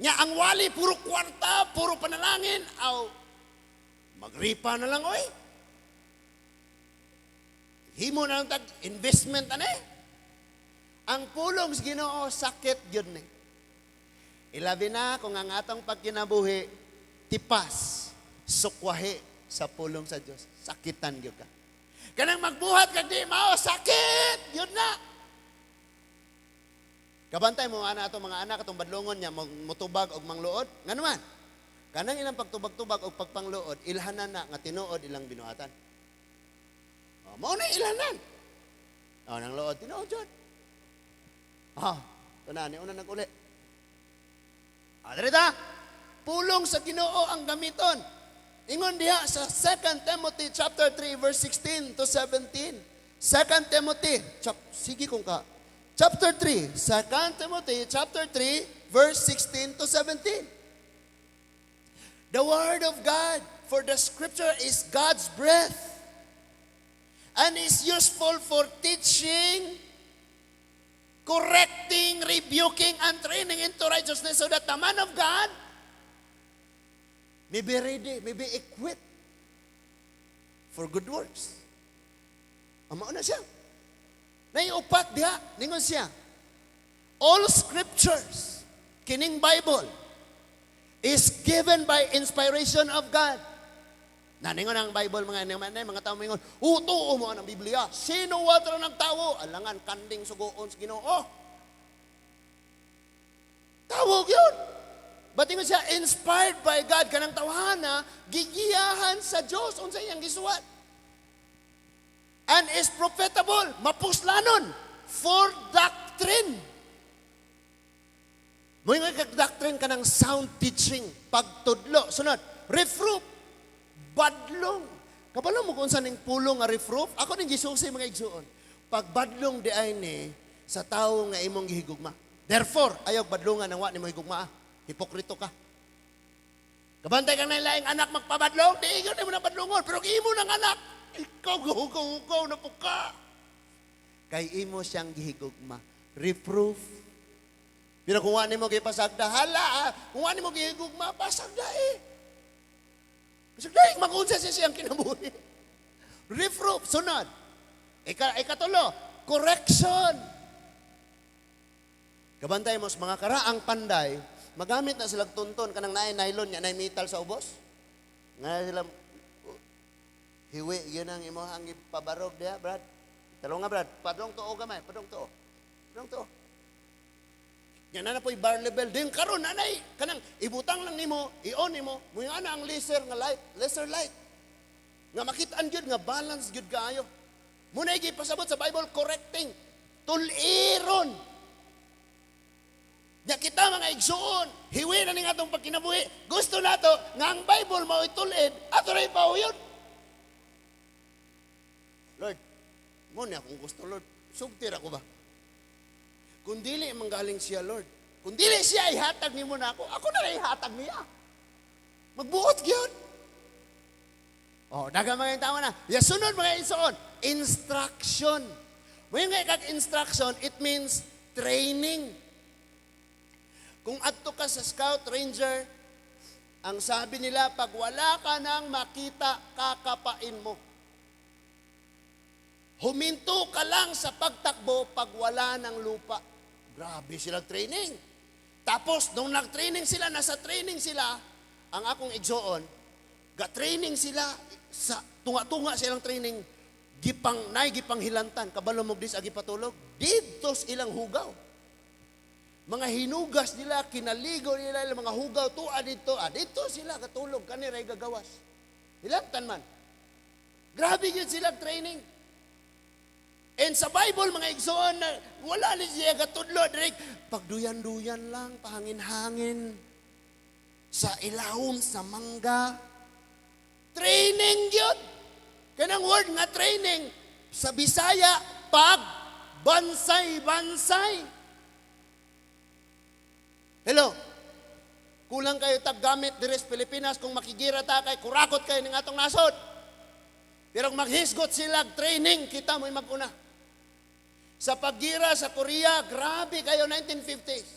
Nya ang wali puro kwarta, puro panalangin, magripa na lang oy. Himo na lang tag investment ane. Ang pulong sa Ginoo sakit gyud ni. Ilabi na kung ang atong pagkinabuhi tipas, sukwahi sa pulong sa Dios. Sakitan gyud ka. Kanang magbuhat kag di mao sakit gyud na. Kabantay mo ana ato mga anak atong badlongon nya mutubag og mangluod. Nganuman? Kanang ilang pagtubag-tubag og pagpangluod ilhanan na nga tinuod ilang binuhatan. Mao na ilhanan. Nang luod tinuod jud. Tunani una nag-uli. Adreta, pulong sa Ginoo ang gamiton. Ingon diha sa 2 Timothy chapter 3 verse 16 to 17. 2 Timothy, sige kung ka. Chapter 3, 2 Timothy chapter 3 verse 16 to 17. The word of God, for the scripture is God's breath and is useful for teaching, correcting, rebuking, and training into righteousness so that the man of God may be ready, may be equipped for good works. Amo na siya. Naiupat diha, ningon siya. All scriptures, kining Bible, is given by inspiration of God. Naningon ang Bible mga tao mingon, tuo mo ang Biblia. Sino watra ng tao? Alangan kanding sugoon sa Ginoo. Tawag yun. Batingon siya, inspired by God, kanang tawhana, gigiyahan sa Diyos, unsa iyang gisuwat. And is profitable, mapuslanon, for doctrine. Mo nga kag-doctrine ka ng sound teaching, pagtudlo. Sunod, reproof, badlong. Kabalo mo kung saan yung pulong nga reproof? Ako ning gisusi mga igsuon. Pag badlong di ay ni sa tao nga imong gihigugma. Therefore, ayaw badlongan ng wa ni mo higugma. Hipokrito ka. Kabantay kang nailaing anak magpabadlong, di ikaw na mo na badlongon, pero imo ng anak, ikaw guhugaw na po ka. Kay imo siyang gihigugma. Reproof. Pero kung wani mo gipasagda, kung wani mo gihigugma, pasagda eh. Pasagda eh, magunsa siya siyang kinabuhi. Reproof, sunod. Ikatulo, correction. Kabantay mo sa mga karaang panday, magamit na silang tunton kanang naay nylon nya naay metal sa ubos. Nga sila hiwi yun ang imong pabarog diha, Brad. Talo nga, Brad. Padong tuo gamay, padong tuo. Padong tuo. Yan na po'y bar level. Din karon nanay kanang ibutang lang nimo, i-on nimo, mo yung ana ang laser light. Nga makitaan gyud nga balance gyud kaayo. Muna pasabot sa Bible correcting. Tuliron. Nya kita mga igsuon, hiwi na ning atong pagkinabuhi. Gusto nato nga ang Bible mao itulid, ato ra ipauyon. Lord, mo ni akong gusto, Lord. Sugtir ako ba? Kung dili manggaling siya, Lord. Kung dili siya ihatag nimo na ako na rin ihatag niya. Magbuot gyud. Oh, daga mga tama na. Ya sunod mga igsuon, instruction. Mo nga kag instruction, it means training. Kung adto ka sa scout ranger, ang sabi nila, pag wala ka nang makita, kakapain mo. Huminto ka lang sa pagtakbo pag wala ng lupa. Grabe sila training. Tapos, nung nag-training sila, nasa training sila, ang akong igsoon, ga-training sila, sa tunga-tunga silang training, gipang hilantan, kabalo mo dis agi patulog, didtos ilang hugaw. Mga hinugas nila, kinaligo nila, mga hugaw, dito sila katulog, kaniray gagawas. Hilantan man. Grabe yun sila training. And sa Bible, mga igsoon, na wala ni siya katudlo, direk, pagduyan-duyan lang, pahangin-hangin, sa ilawom, sa mangga. Training yun. Kanang word nga training, sa Bisaya, bansay-bansay. Hello, kulang kayo taggamit dires Pilipinas kung makigira ta kay kurakot kayo ng atong nasod. Pero kung maghisgot sila training, kita mo'y maguna. Sa paggira sa Korea, grabe kayo 1950s.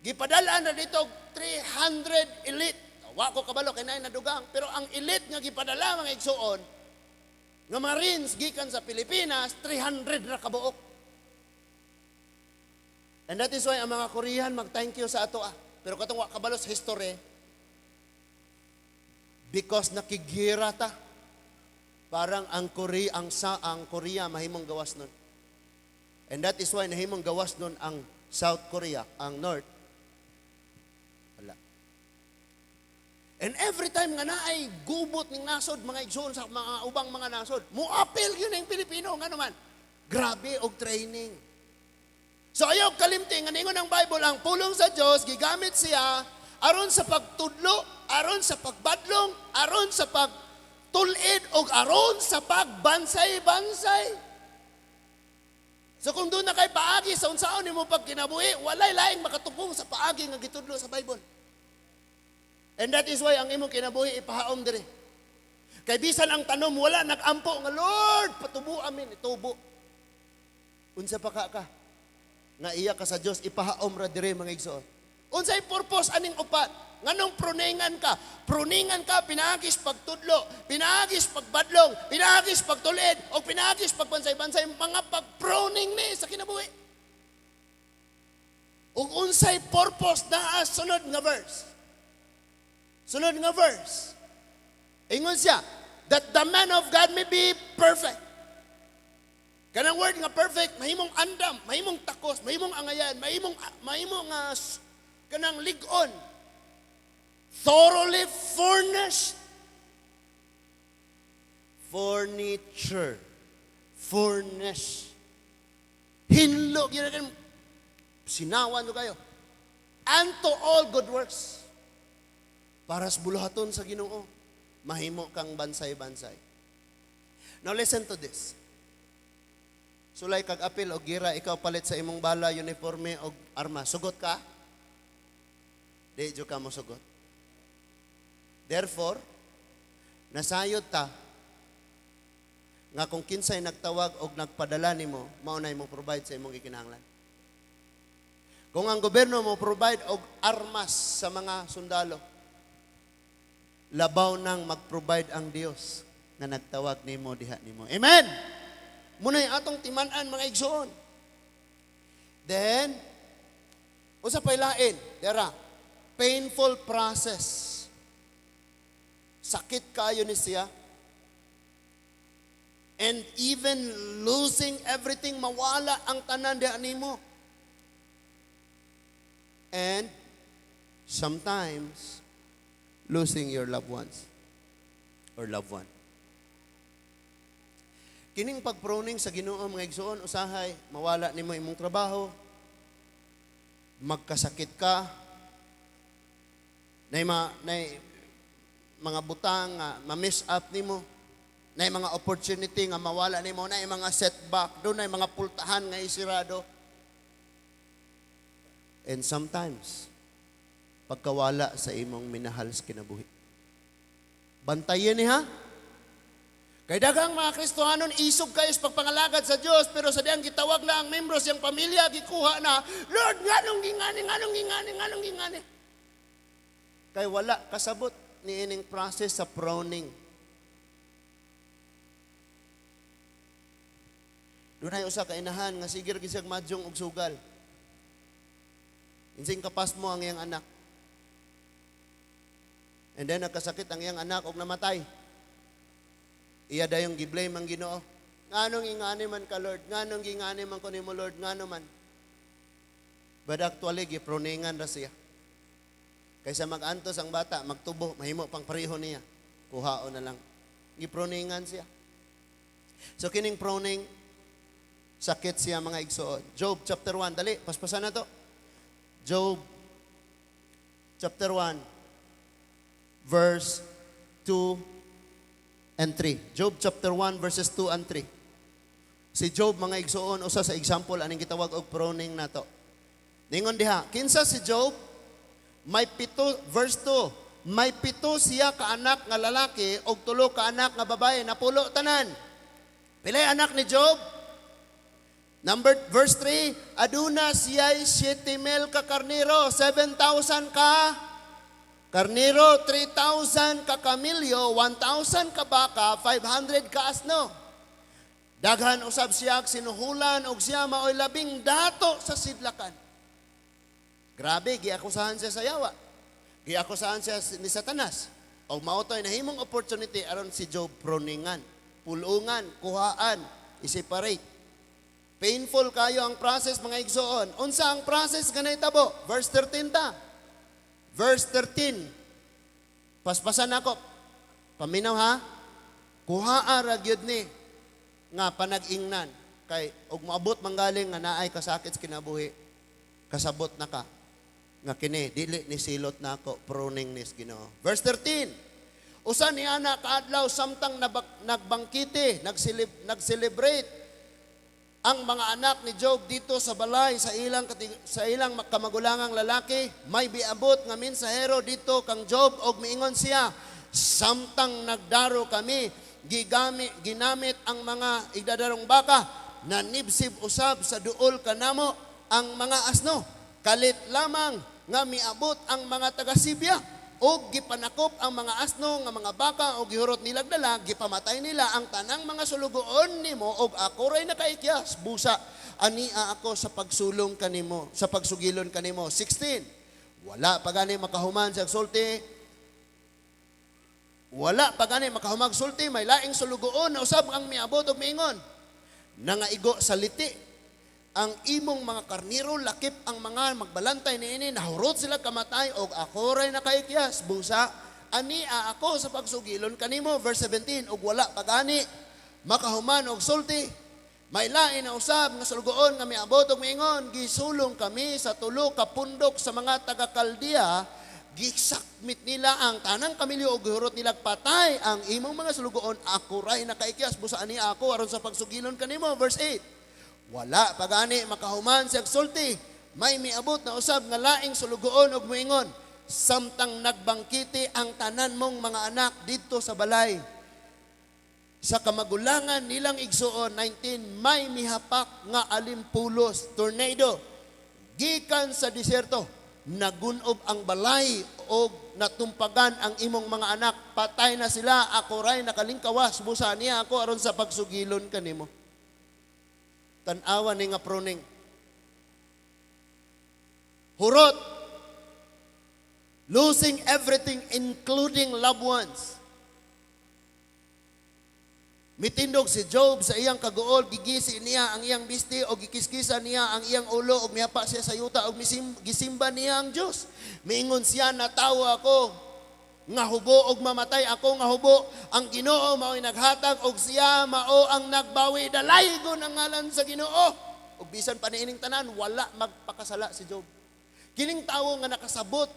Gipadala na dito 300 elite. Wa ko kabalo kay nay nadugang, pero ang elite nga gipadala mga igsuon nga Marines gikan sa Pilipinas 300 ra kabuok. And that is why ang mga Korean mag-thank you sa ato. Pero katong wa kabalo sa history, because nakigira ta. Parang ang Korea mahimong gawas nun. And that is why nahimong gawas nun ang South Korea, ang North. Wala. And every time nga naay gubot ng nasod, mga igsoon sa mga ubang mga nasod, muapil yun ang Pilipino, nga naman. Grabe og training. So ayaw kalimting, nga ningon ng Bible, ang pulong sa Diyos, gigamit siya, aron sa pagtudlo, aron sa pagbadlong, aron sa pagtulid, o aron sa pagbansay-bansay. So kung doon na kay paagi sa unsaon nimo pag kinabuhi, walay laing makatupong sa paagi nga gitudlo sa Bible. And that is why ang imong kinabuhi ipahaom dire. Kay bisan ang tanom wala nagampo nga Lord, patubo amin itubo. Unsa pa ka? Nga iya ka sa Dios ipahaom ra dire mga igsoon. Unsay purpose aning upat? Nganong pruningan ka? Pruningan ka pinaagis pagtudlo, pinaagis pagbadlong, pinaagis pagtulid, o pinaagis pagbansay-bansay, mga pagpruning ni sa kinabuhi. Ug unsay purpose naa sunod nga verse? Sunod nga verse. Ingon siya, that the man of God may be perfect. Kanang word nga perfect, mahimong andam, mahimong takos, mahimong angayan, mahimong kanang ligon. Thoroughly furnished. Furniture. Furnish. hinlo gyud kayo, sinawan nyo kayo. Unto all good works. Para sa buluhaton sa Ginoo, mahimo kang bansay-bansay. Now listen to this. Sulay kag apil og gira, ikaw palit sa imong bala, uniforme og arma. Sugot ka? Di jud ka mo sugot. Therefore, nasayod ta nga kung kinsay nagtawag og nagpadala nimo, mao na imong provide sa imong gikinahanglan. Kung ang gobyerno mo provide og armas sa mga sundalo, labaw nang mag-provide ang Dios na nagtawag nimo diha nimo. Amen. Muna yung atong timan-an mga igsoon. Then, usa pay lain, dera, painful process. Sakit kayo ni siya. And even losing everything, mawala ang tanan diha nimo. And sometimes losing your loved ones or loved one. Kining pagproning sa Ginoo mga igsoon, usahay mawala nimo imong trabaho, magkasakit ka, nay mga butang nga ma-miss up nimo, nay mga opportunity nga mawala nimo, nay mga setback, do nay mga pultahan nga isirado. And sometimes pagkawala sa imong minahal sa kinabuhi. Bantayan niya. Kay daghang mga Kristohanon isog kayo sa pagpangalagad sa Dios, pero sa diyang gitawag na ang membro siyang pamilya gikuha na, Lord, nganong gingani. Kay wala kasabot ni ining process sa pruning. Dunay usa ka inahan nga sigir gisag madyong og sugal. Insing kapas mo ang iyang anak. And then nagkasakit ang iyang anak og namatay. Iya dayong giblame ang Ginoo. Nganong ingani man ka, Lord? Nganong gingani man ko nimo, Lord? Ngano man? But actually giproningan ra siya. Kaysa mag-antos ang bata, magtubo, mahimo pang pareho niya. Kuhaon na lang. Giproningan siya. So kining proning, sakit siya mga igsoon. Job chapter 1, dali, paspasan na to. Job chapter 1, verse 2 and 3. Job chapter 1, verses 2 and 3. Si Job, mga igsoon, usa sa example, aning gitawag og pruning na to. Ningon diha, kinsa si Job, verse 2, may pito siya ka anak nga lalaki, og tulo ka anak nga babae, napulo tanan. Pilay anak ni Job? Verse 3, aduna siya'y 7,000 ka karniro, 7,000 ka karniro, 3,000 ka kamilyo, 1,000 ka baka, 500 ka asno. Daghan usab siya sinuhulan og siya maoy labing dato sa sidlakan. Grabe, giakusahan siya sa yawa. Giakusahan siya ni Satanas. Og maotoy nahimong opportunity aron si Job pruningan, pulungan, kuhaan, i-separate. Painful kayo ang process mga igsoon. Unsa ang process ganay tabo? Verse 13 ta. Verse 13. Paspasan ako. Paminaw ha. Kuhaa ra gyud ni nga panag-ingnan kay og maabot manggaling nga naay kasakit sa kinabuhi. Kasabot na ka nga kini dili ni silot nako pruning nis Ginoo. Verse 13. Usa ni ana kaadlaw samtang nagbangkite, nag-celebrate ang mga anak ni Job dito sa balay sa ilang kamagulangang lalaki, may biabot nga mensahero dito kang Job og miingon siya, samtang nagdaro kami, ginamit ang mga igdadarong baka, nanibsib usab sa duol kanamo ang mga asno. Kalit lamang nga miabot ang mga taga-Sibya og gipanakop ang mga asno nga mga baka og gihurot nilag dala, gipamatay nila ang tanang mga sulugoon nimo og ako ray nakaikyas busa ania ako sa pagsulong kanimo, sa pagsugilon kanimo. 16. Wala pa gani makahuman sa sulti. Wala pa gani makahumag sulti, may laing sulugoon na usab ang miabot og miingon. Nangaigo sa liti ang imong mga karniro, lakip ang mga magbalantay niini, nahurot sila kamatay, og ako ray nakaikyas, busa, ania ako sa pagsugilon kanimo. Verse 17, og wala pagani, makahuman og sulti, May lain na usab nga sulugoon nga miabot og miingon, gisulong kami sa tulo ka pundok sa mga taga-Kaldiya, gisakmit nila ang tanang kamilyo og gihurot nila patay ang imong mga sulugoon, ako ray nakaikyas busaan niya ako aron sa pagsugilon kanimo. Verse 8. Wala pagani makahuman siya sulti, may miabot na usab nga laing sulugoon og moingon, samtang nagbangkiti ang tanan mong mga anak didto sa balay. Sa kamagulangan nilang igsuon, 19, may mihapak nga alimpulos, tornado, gikan sa disyerto, nagunob ang balay o natumpagan ang imong mga anak, patay na sila, ako ray nakalingkawas, busa niya ako aron sa pagsugilon kanimo. Tanawa ni nga pruning. Hurot, losing everything including loved ones. Mitindog si Job sa iyang kaguol, gigisi niya ang iyang bisti o gikiskisa niya ang iyang ulo o miyapa siya sa yuta o gisimba niya ang Diyos. Miingon siya, natawo ako, nga hubo og mamatay ako nga hubo. Ang Ginoo mao'y naghatag og siya mao ang nagbawi. Dalaygon ang ngalan sa Ginoo. Ug bisan pa niining tanan, wala magpakasala si Job. Kining tawo nga nakasabot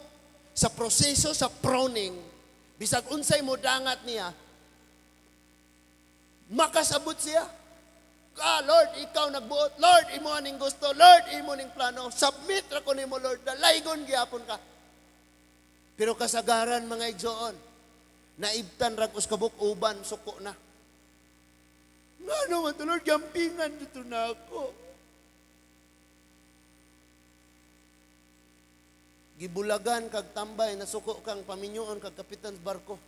sa proseso sa pruning, bisag unsay mo dangat niya, makasabot siya. Lord, ikaw nagbuot. Lord, imo aning gusto. Lord, imo ning plano. Submit ra ko nimo, Lord. Dalaygon gyapon ka. Pero kasagaran mga igsoon, naibtan ra us kabuk uban suko na. Nga naman to, Lord, gampingan dito na ako. Gibulagan kag tambay, nasuko kang paminyoon kag kapitan sa barko.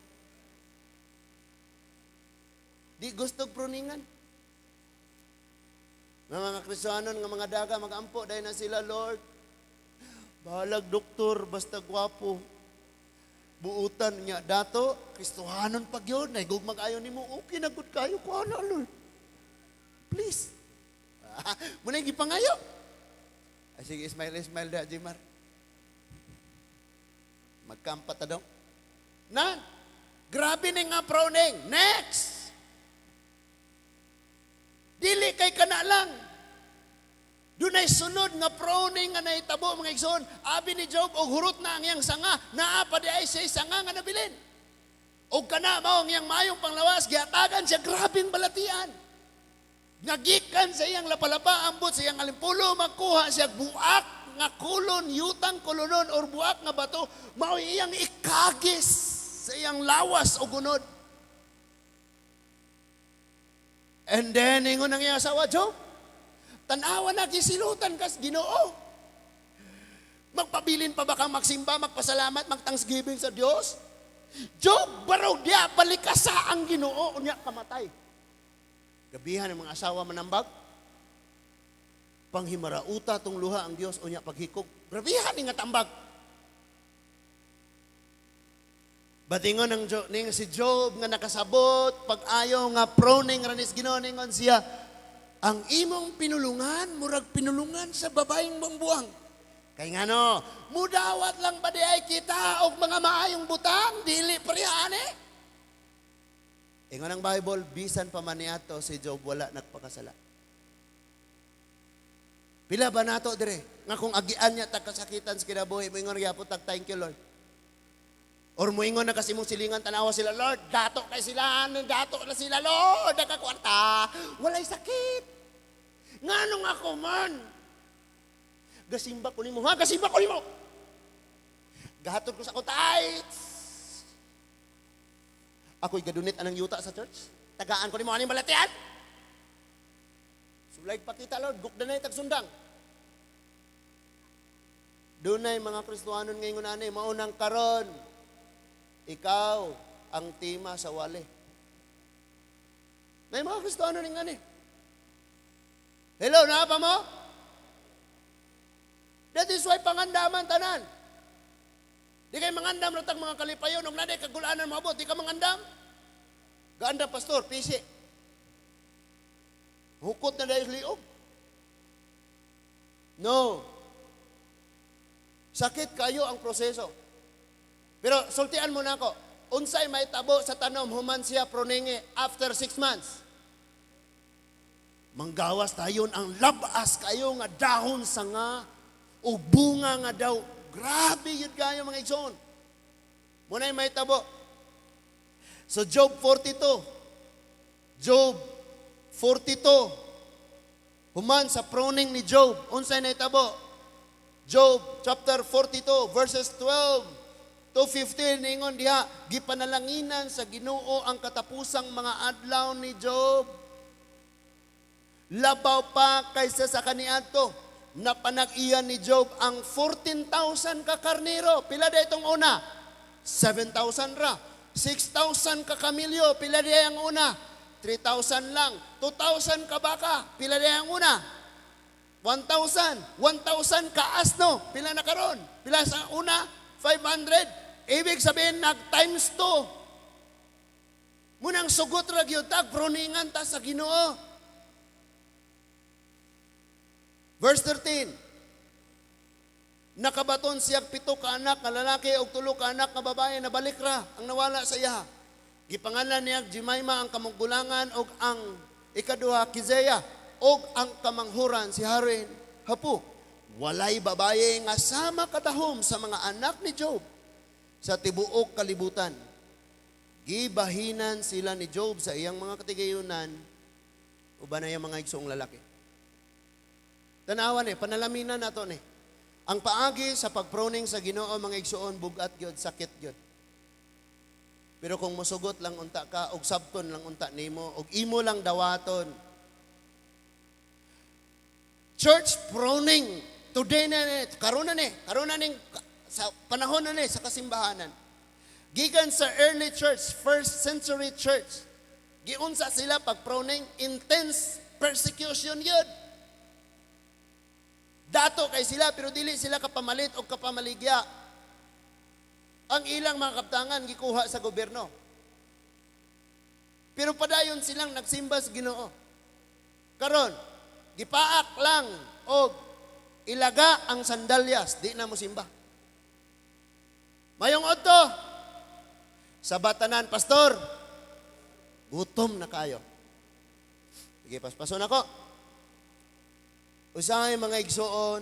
Di gusto pruningan. Mga Kristiyanon nga mga daga, mag-ampo, dahil na sila, Lord, bahalag doktor, basta gwapo. Buutan niya, dato, Kristohanon pag yun, naigugmag ayon ni mo, okay na good kayo, kuha na, Lord. Please. Muna yung gipangayo. Ay, sige, smile da, Jimar. Magkampat na daw. Nan, grabe na nga pruning. Next! Dili kay kana lang. Dunay sunod nga pruning nga nahitabo mga igsoon. Abi ni Job og hurot na ang iyang sanga, naa pa di ay siya sanga nga nabilin. Og kana mao ang iyang mayong panglawas, giatagan siya grabing balatian. Nagikan sa iyang lapalapa, ambot sa iyang alimpulo, magkuha siya buak nga kulon, yutang kulunon or buak nga bato, mao iyang ikagis sa iyang lawas o gunod. And then, ingon ang iyang asawa, Job, tanawa na, gisilutan ka, Ginoo. Magpabilin pa ba kang magsimba, magpasalamat, mag-thanksgiving sa Diyos? Job, baraw diya, balikasa ang Ginoo, unya kamatay. Gabihan ng mga asawa manambag, panghimarauta tong luha ang Diyos, unya paghikog. Gabihan nga tambag. Batingon ng si Job nga nakasabot, pag-ayaw nga pruning ranis Ginoo ningon siya, ang imong pinulungan, murag pinulungan sa babaeng bangbuang. Kay nga no, mudawat lang ba di ay kita og mga maayong butang, dili parihane? Ingon ang Bible, bisan pa man niadto si Job wala nagpakasala. Pila ba nato dire? Nga kung agian niya tagkasakitan sa kinabuhi, moingon gyapon tag thank you Lord. Or moingon na kasi mong silingan, tanawa sila, Lord, dato kay sila, dato na sila, Lord, nagkakwarta, walay sakit. Nga nung ako man, gasimba ko ni mo, ha? Gasimba ko ni mo. Gahatod ko sa kutites. Ako'y gadunit anang yuta sa church. Tagaan ko ni mo, anong balatian? Sulay pa kita, Lord, gukdanay tagsundang. Dunay mga Kristohanon ngayon ani, maunang karon, ikaw ang tima sa wali. May mga Kristohanon nga ni. Hello, naapa mo? That is why pangandaman tanan. Di kayo mangandam ratag mga kalipayon, nung naday kagulaanan mo abot, di ka mangandam? Gaanda pastor, pisi. Hukot na dahil liog. No. Sakit kayo ang proseso. Pero sultian mo na ako, unsay may tabo sa tanom, human siya proningi after 6 months. Manggawas tayon ang labas kayo nga dahon sa nga o bunga nga daw. Grabe yun kayo mga igsoon. Muna'y may tabo. So Job 42. Job 42. Human sa pruning ni Job. Unsay na itabo? Job chapter 42 verses 12 to 15. Ningon diha, gipanalanginan sa Ginoo ang katapusang mga adlaw ni Job. Labaw pa kaysa sa kaniadto. Napanag-iyan ni Job ang 14,000 ka karnero. Pila da itong una? 7,000 ra. 6,000 ka kamilyo. Pila da ang una? 3,000 lang. 2,000 ka baka. Pila da ang una? 1,000. 1,000 ka asno. Pila na karon? Pila sa una? 500. Ibig sabihin, nag-times 2. Munang sugot ra gyud tag proningan ta sa Ginoo. Verse 13. Nakabaton siyang 7 ka anak nga lalaki ug 3 ka anak nga babae na balik ra ang nawala sa iya. Gipangalan niya Jemima ang kamanggulangan ug ang ikaduha Kizeya ug ang kamanghuran si Harin Hapu. Walay babaye nga sama kadahom sa mga anak ni Job sa tibuok kalibutan. Gibahinan sila ni Job sa iyang mga katigayunan uban na iyang mga igsoong lalaki. Tanawan panalaminan nato ni. Ang paagi sa pagproning sa Ginoo mga igsoon bugat gyud, sakit gyud. Pero kung mosugot lang unta ka og sabton lang unta nimo og imo lang dawaton. Church proning today na ni, karon na ni sa panahon na ni sa kasimbahanan. Gikan sa early church, first century church. Giunsa sila pag proning intense persecution yun. Dato kay sila pero dili sila kapamalit o kapamaligya. Ang ilang mga kaptangan gikuha sa gobyerno. Pero padayon silang nagsimba sa Ginoo. Karon, gipaak lang og ilaga ang sandalyas, di na mo simba. Mayong odto, sa batanan, pastor, gutom na kayo. Sige, paspason ako. Usahay mga igsoon,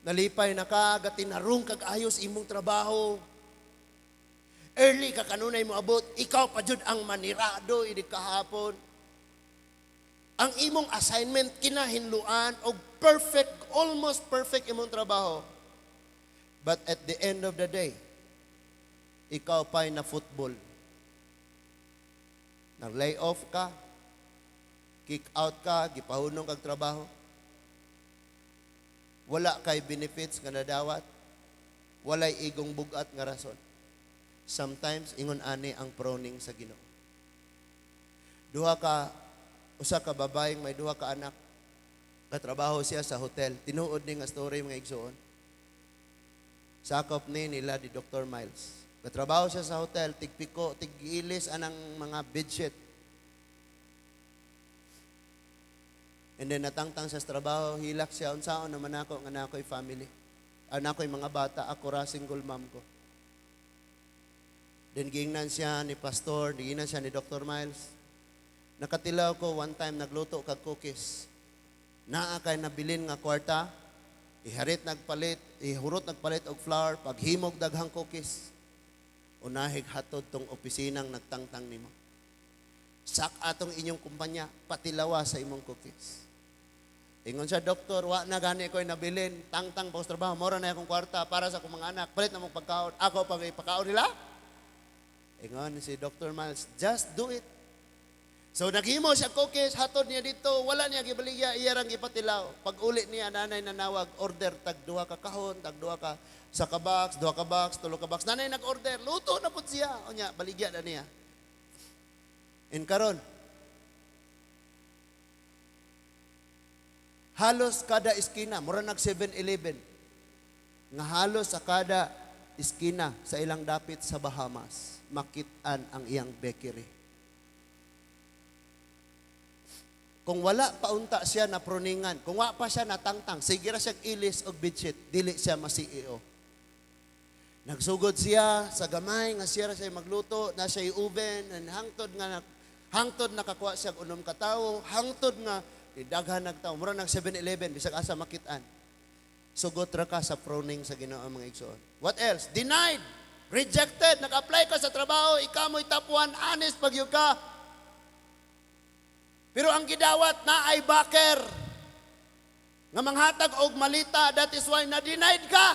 nalipay na ka, gatinarong kag ayos imong trabaho. Early ka kanunay mo abot, ikaw pa jud ang manirado idi kahapon. Ang imong assignment kinahinluan og perfect, almost perfect imong trabaho. But at the end of the day, ikaw pa'y na football. Nag-lay off ka, kick out ka, gipahunong kag trabaho. Wala kay benefits nga nadawat. Walay igong bugat nga rason. Sometimes ingon ani ang proning sa Ginoo. Usa ka babaeng may duha ka anak. Katrabaho siya sa hotel. Tinuod ni nga story mga igsoon. Sakop ni nila di Dr. Miles. Katrabaho siya sa hotel, tigpiko, tigilis anang mga bedsheet. And then natangtang sa trabaho, hilak siya, unsaon naman ako, nga nako'y family. Nako'y mga bata, ako ra single mom ko. Then gingnan siya ni pastor, gingnan siya ni Dr. Miles. Nakatilaw ko, one time nagluto kag cookies. Naa kay nabilin nga kwarta, ihurot nagpalit og flour, paghimog daghang cookies. Unahig hatod tong opisinang nagtangtang nimo. Sak atong inyong kumpanya, patilawa sa imong cookies. Ingon siya, doktor, wa na gani ko'y nabilin, tangtang pa sa trabaho, mora na akong kwarta para sa akong mga anak, palit na mong pagkaon, ako pa may pagkaon nila? Ingon si Dr. Miles, just do it. So naghimo siya cookies, hatod niya dito, wala niya gibaligya, iyarang ipatilaw. Pag uli niya, nanay nanawag, order, tag 2 ka kahon, tag 2 ka sa kabox, 2 ka box, 3 ka box. Nanay nag-order, luto na po siya. O niya, baligya na niya. In karon, halos kada iskina, mura nag 7-Eleven, nga halos sa kada iskina sa ilang dapit sa Bahamas, makitaan ang iyang bakery. Kung wala pa unta siya na proningan, kung wala pa siya natangtang, sige ra siyang ilis og bedsheet, dili siya ma-CEO. Nagsugod siya sa gamay, nga siya ra siya magluto, na siya oven, and hangtod nga Hangtod nakakuha siya og unom ka tawo, hangtod nga daghan nagtawo, mura nag 7-Eleven bisag asa makitaan. Sugot ra ka sa pruning sa Ginoo mga igsoon. What else? Denied, rejected, nag-apply ka sa trabaho, ikaw mo'y top 1, honest pagyud ka. Pero ang gidawat na ay backer. Nga manghatag og malita, that is why na-denied ka.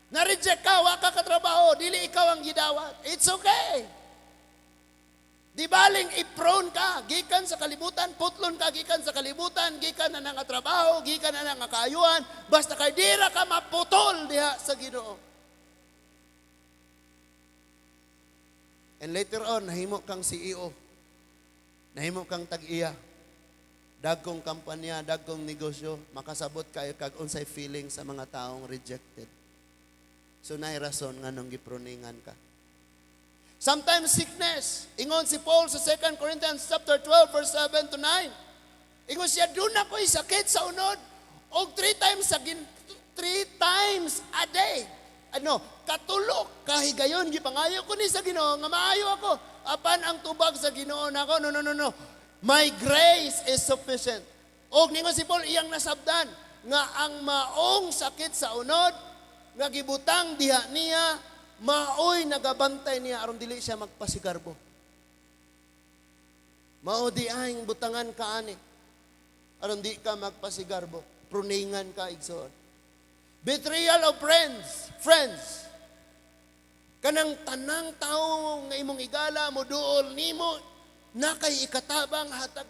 Na-reject ka, wa ka katrabaho, dili ikaw ang gidawat. It's okay. Di baling i-prone ka, gikan sa kalibutan, putlon ka, gikan sa kalibutan, gikan na nga trabaho, gikan na nga kaayuhan, basta kay dira ka maputol diha sa Ginoo. And later on, nahimo kang CEO. Nahimo kang tag-iya. Dagkong kampanya, dagkong negosyo, makasabot kayo kag unsay feeling sa mga taong rejected. So naay rason nga nung giproningan ka. Sometimes sickness. Ingon si Paul sa 2 Corinthians chapter 12 verse 7 to 9. Ingon siya, doon ako'y sakit sa unod. Og 3 times a day. Katulok kahigayon gipangayo ko ni sa Ginoo nga maayo ako. Apan ang tubag sa Ginoo nako. No. My grace is sufficient. Og ningon si Paul iyang nasabdan nga ang maong sakit sa unod nga gibutang diha niya maoy nagabantay niya aron dili siya magpasigarbo. Mao di aing butangan ka ani. Aron di ka magpasigarbo. Pruningan ka igsoon. Betrayal of friends. Kanang tanang tao nga imong igala mo duol nimo na kay ikatabang hatag.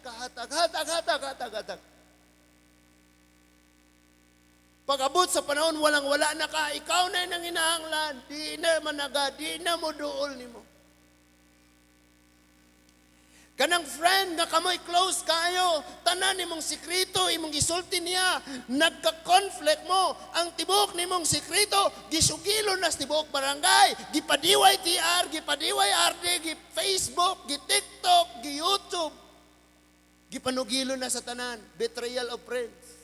Pag-abot sa panahon walang-wala na ka, ikaw na yung hinahanglan, di na managa, di na mo duol nimo. Kanang friend nga kamoy close kayo, tanan nimong sikreto, imong gisulti niya, nagka-conflict mo, ang tibok nimong sikreto, gisugilo na sa tibok barangay, gipadiway TR, gipadiway RD, gi-Facebook, gi-TikTok, gi-YouTube, gipanugilo na sa tanan, betrayal of friends.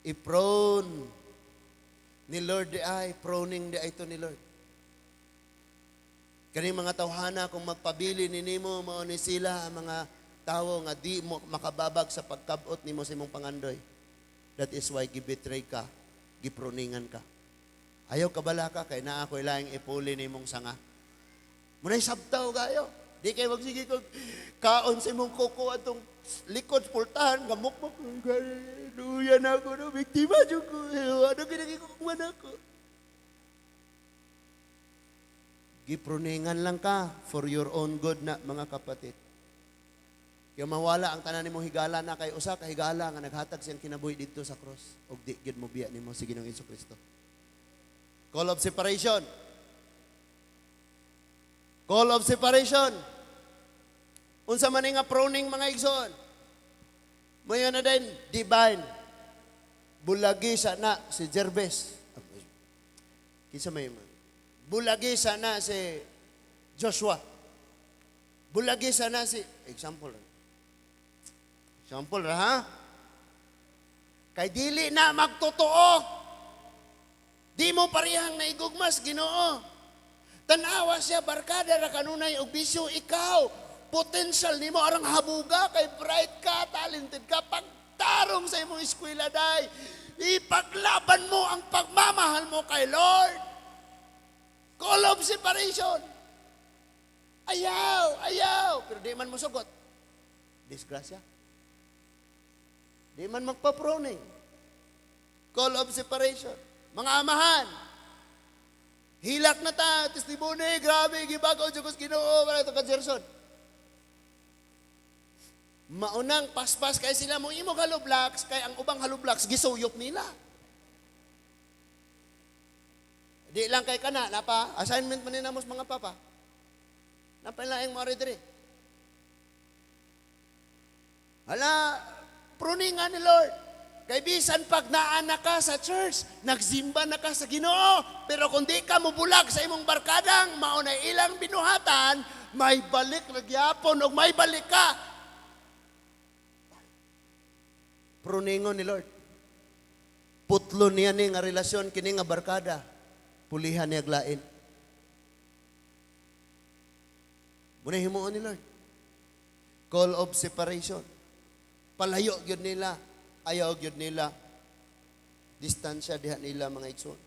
I-prone ni Lord di ay, proning di ay ito ni Lord. Kani mga tawhana kung magpabili ni nimo mao ni sila ang mga tawo nga di mo makababag sa pagkabot nimo sa imong pangandoy. That is why gibetray ka, giproningan ka. Ayaw kabala ka kay naa ko'y laing ipuli nimong sanga. Munay sabtaw kayo. Di kay magsige kog kaon sa imong kuko atong likod pultahan gamukmok duyan ako no biktima jud ko. Ano kinagikukuman ako? Giproningan lang ka for your own good na mga kapatid. Kaya mawala ang tanan nimong higala na kay usa ka higala nga naghatag siyang kinabuhi dito sa cross ug di gid mo biya nimo si Ginoong Hesukristo. Call of separation. Call of separation. Unsa man nga proning mga igsoon. Mayo na din divine. Bulagi sana si Jebes. Kinsa may bulagi sana si Joshua. Bulagi sana si example ra ha. Kay dili na magtotoo. Di mo parihang naigugmas Ginoo. Tanawa siya barkada ra kanunay og bisyo ikaw. Potential nimo arang habuga kay bright ka, talented ka, pagtarong sa imong eskwela day. Ipaglaban mo ang pagmamahal mo kay Lord. Call of separation. Ayaw. Pero di man mo sugot. Disgrasya. Di man magpa-proning. Call of separation. Mga amahan, hilak na ta, testimony, grabe, gibagaw, Diyos Ginoo, para ito ka Gerson. Maunang paspas kay sila mo imo halublaks, kay ang ubang halublaks, gisuyop nila. Di lang kay kana, napa, assignment man ninamos mga papa. Napalaing mo rin. Hala, pruningan ni Lord. Kay bisan pag naanak ka sa church, nagsimba na ka sa Ginoo, pero kung di ka mubulag sa imong barkadang, maunay ilang binuhatan, may balik nagyapon o may balik ka. Pruningon ni Lord. Putlo niya ni nga relasyon kini nga barkada. Pulihan niya aglain. Muna himuon ni Lord. Call of separation. Palayo gyud nila, ayaw gyud nila. Distansya diha nila mga igsoon.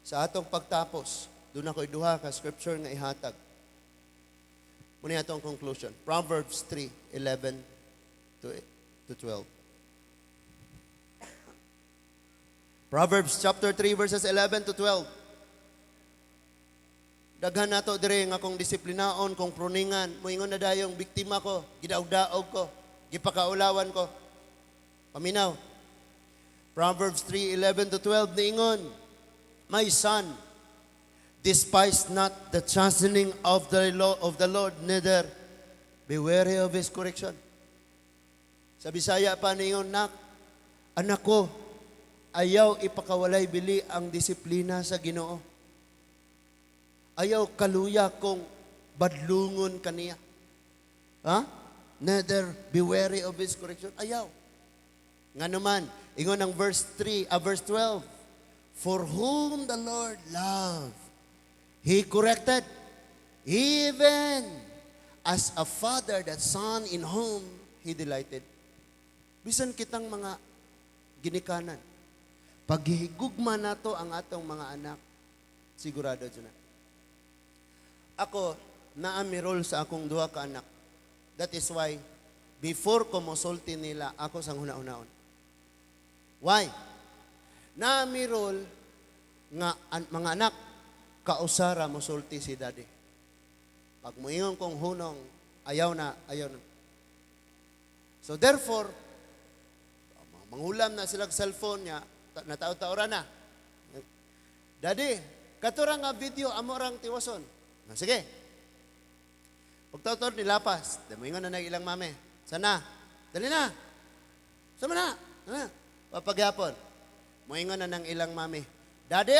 Sa atong pagtapos, doon ako'y duha ka scripture nga ihatag. Muna atong conclusion. Proverbs 3:11 to 12. Proverbs chapter 3 verses 11 to 12. Daghan nato dire nga kung disiplinaon, kung pruningan, moingon na dayong biktima ko, gidaog-daog ko, gipakaulawan ko. Paminaw. Proverbs 3:11 to 12 niingon, My son, despise not the chastening of the Lord, neither be weary of His correction. Sa Bisaya pa niingon, anak ko, ayaw ipakawalay bili ang disiplina sa Ginoo. Ayaw kaluya kung badlungon kaniya. Ha? Neither be wary of His correction. Ayaw. Nga naman, ingon ang verse 12. For whom the Lord loved, He corrected, even as a father that son in whom He delighted. Bisan kitang mga ginikanan, paghihigugma nato ang atong mga anak, sigurado dyan na. Ako, naamirol sa akong duha ka anak. That is why, before ko mosulti nila, ako sang huna-unaon. Why? Naamirol nga mga anak, kausara mosulti si daddy. Pag muingon kong hunong, ayaw na. So therefore, manghulam na sila cellphone niya, natao-taora na. Daddy, katura nga video, amorang tiwason. Sige. Pagtautor nilapas, damoingon na ilang mame. Sana? Dali na. Sama na. Papagyapon. Moingon na ng ilang mame. Daddy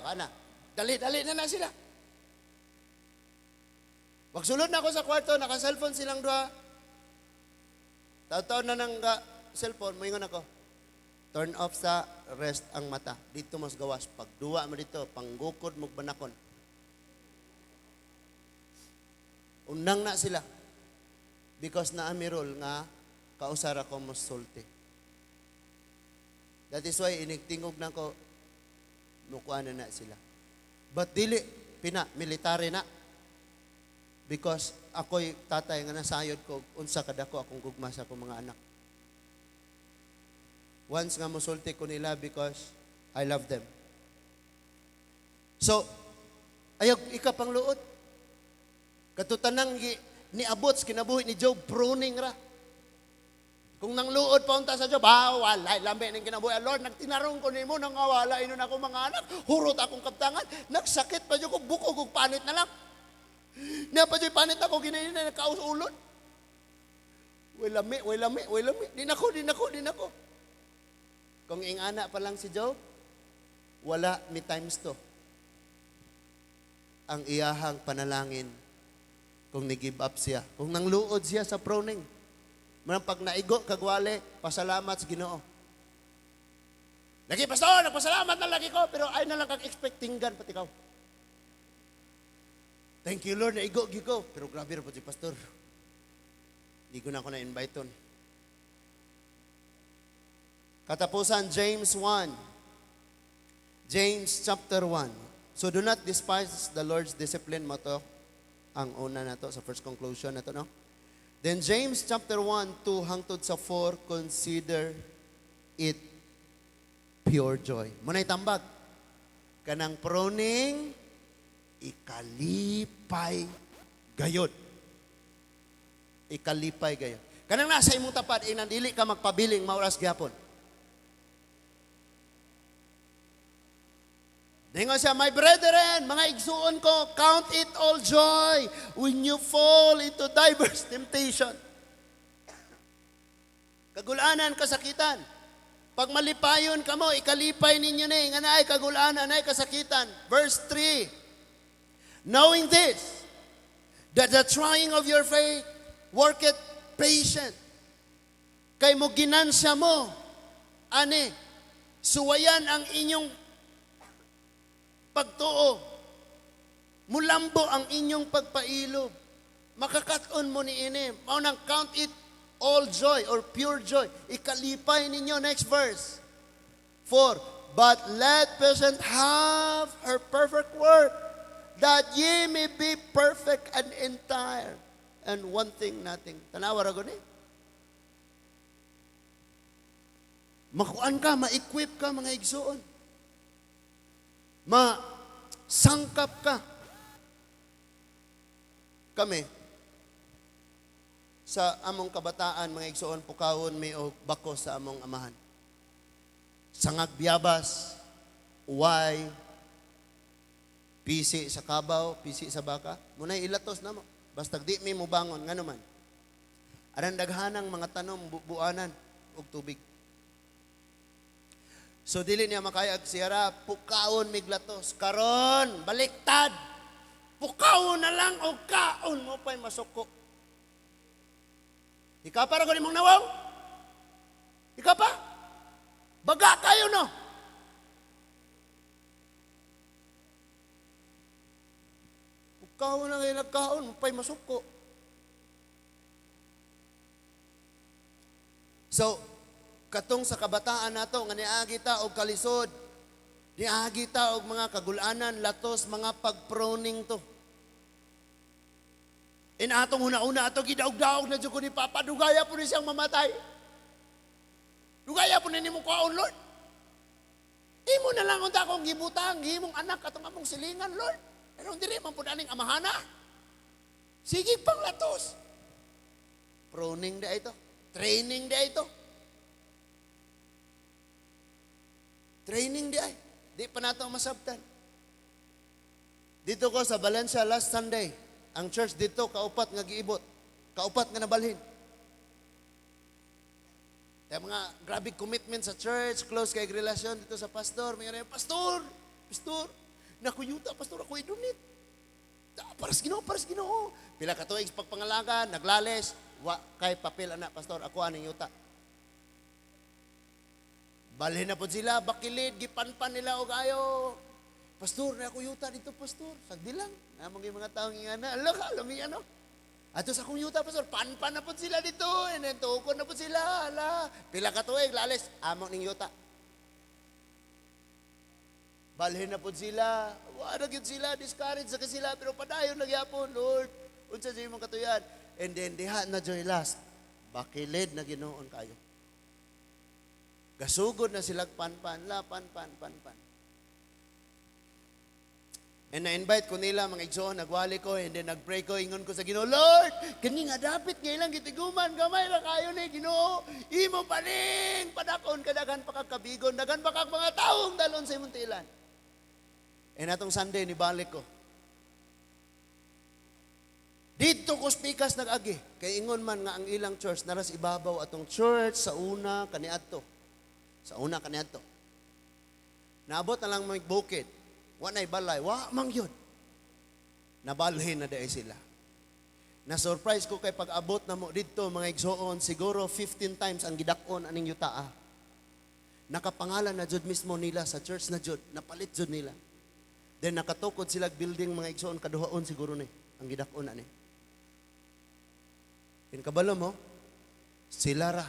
kana. Dali na sila. Pagsulod na ako sa kwarto, naka-cellphone silang duha. Taon na ng cellphone, moingon ako. Turn off sa rest ang mata. Dito mas gawas. Pagduwa mo dito, panggukod mo banakon. Unang na sila. Because naamirol nga kausara ko mas sulti. That is why inigtingog na ko nukuan na sila. But dili, military na. Because ako'y tatay nga nasayod ko, unsa kadako akong gugma sa akong mga anak. Once nga musulti ko nila because I love them. So, ayaw ikapang luod. Katutanang niabot sa kinabuhi ni Job, pruning ra. Kung nang luod pa unta sa Job, walay, lambi ng kinabuhi. Lord, nagtinarong ko nimo nang awala inon ako mga anak, hurot akong kaptangan, nagsakit pa dyan ko, bukog og panit na lang. Niya pa dyan panit ako, ginayin na nakausulon. Way lami. Di nako. Kung ingana pa lang si Job, wala mi times to. Ang iyahang panalangin kung nag-give up siya. Kung nangluod siya sa pruning. Manang pag naigo, kagwali, pasalamat sa Ginoo. Lagi, pastor, nagpasalamat na lagi ko, pero ay na lang kag-expectinggan pati ikaw. Thank you, Lord, naigo, gigo. Pero grabe rin po si pastor. Hindi ko na ako na-invite on. Katapusan, James 1. James chapter 1. So do not despise the Lord's discipline mo to. Ang una na to, sa first conclusion na to, no? Then James chapter 1, 2 hangtod sa 4, consider it pure joy. Muna'y tambag. Kanang pruning, ikalipay gayod. Ikalipay gayod. Kanang nasa imong tapat, inandili ka magpabiling, mauras gyapon. Dingo siya, my brethren, mga igsuon ko, count it all joy when you fall into diverse temptation. Kagulanan, kasakitan. Pag malipayon ka mo, ikalipay ninyo na nga naay kagulanan, naay kasakitan. Verse 3, knowing this, that the trying of your faith worketh patient. Kay mo ginansya mo, suwayan ang inyong pagtuo. Mulambo ang inyong pagpailob. Makakaton mo ni ini. Maunang count it all joy or pure joy. Ikalipay ninyo. Next verse. 4. But let patient have her perfect work, that ye may be perfect and entire, and one thing nothing. Tanawa ra guni. Makuan ka, ma-equip ka mga igsoon. Ma-sangkap ka. Kami, sa among kabataan, mga igsoon, pukawon may og bako sa among amahan. Sangag biyabas, uway, pisi sa kabaw, pisi sa baka. Munay ilatos na mo. Basta di mi mo bangon, nga naman. Aran daghanang mga tanom, buanan, og tubig. So dili niya makayag siyara, pukawon miglatos. Karon, baliktad. Pukawon na lang o kaon mo pa'y masuko. Ika para ko ni mong nawaw? Ika pa? Baga kayo no? Pukawon na ngayon nagkaon mo pa'y masuko. So, katong sa kabataan nato nga niagi ta og kalisod, niagi ta og mga kagulanan, latos, mga pagproning to. Atong una-una ato gidaog-daog na jud ko ni Papa, dugaya po ni siyang mamatay. Dugaya po ni mo kuhaon, Lord. Imo na lang unta akong gibutang, himong anak atong among silingan, Lord. Pero diri man pud aning amahana. Sige pang latos. Proning da ito. Training da ito. Training di ay. Di pa nato masabtan. Dito ko sa Valencia last Sunday. Ang church dito, kaupat nga giibot. Kaupat nga nabalhin. Kaya mga grabe commitment sa church, close kay relasyon dito sa pastor. May nga pastor, nakuyuta, pastor, ako idunit. Paras ginoo. Pila ka tuig pagpangalagan, naglales, kay papel anak, pastor, ako aning yuta. Balhin na po sila, bakilid, gipanpan nila og ayo. Pastor, na ako yuta dito, pastor. Sagdi lang. Namang yung mga taong ingana. Ala ka, alam niya, no? Ato sa akong yuta, pastor, panpan na po sila dito. And then, tukon na po sila. Ala, pila ka tuig, lalis, amang ning yuta. Balhin na po sila. Wala yun sila, discourage sa sila. Pero padayon nagyapon, Lord. Unsa sa imong katuyan. And then, diha na joy last. Bakilid na ginoon kayo. Gasugod na sila panpan. And na-invite ko nila, mga igsoon, nagwali ko, and then nag-pray ko, ingon ko sa Ginoo, Lord, kani nga dapit ngayon lang gitiguman, gamay ra kayo ni Ginoo, imo paning, padakon, kadagan pa kakabigon, dagan pa kag mga taong dalon sa imong tilan. And atong Sunday, nibalik ko. Dito ko spikas nag-agi, kay ingon man nga ang ilang church, naras ibabaw atong church sa una kaniadto. Naabot na lang mga bukid. Wa na'y balay. Wa mang yun. Nabalhin na dahil sila. Na-surprise ko kay pag-abot na mo dito, mga igsoon, siguro 15 times ang gidakon aning yutaa. Nakapangalan na jud mismo nila sa church na jud. Napalit jud nila. Then nakatukod sila building, mga igsoon, kaduhaon siguro ni. Ang gidakon ani. Kabalo mo, sila ra.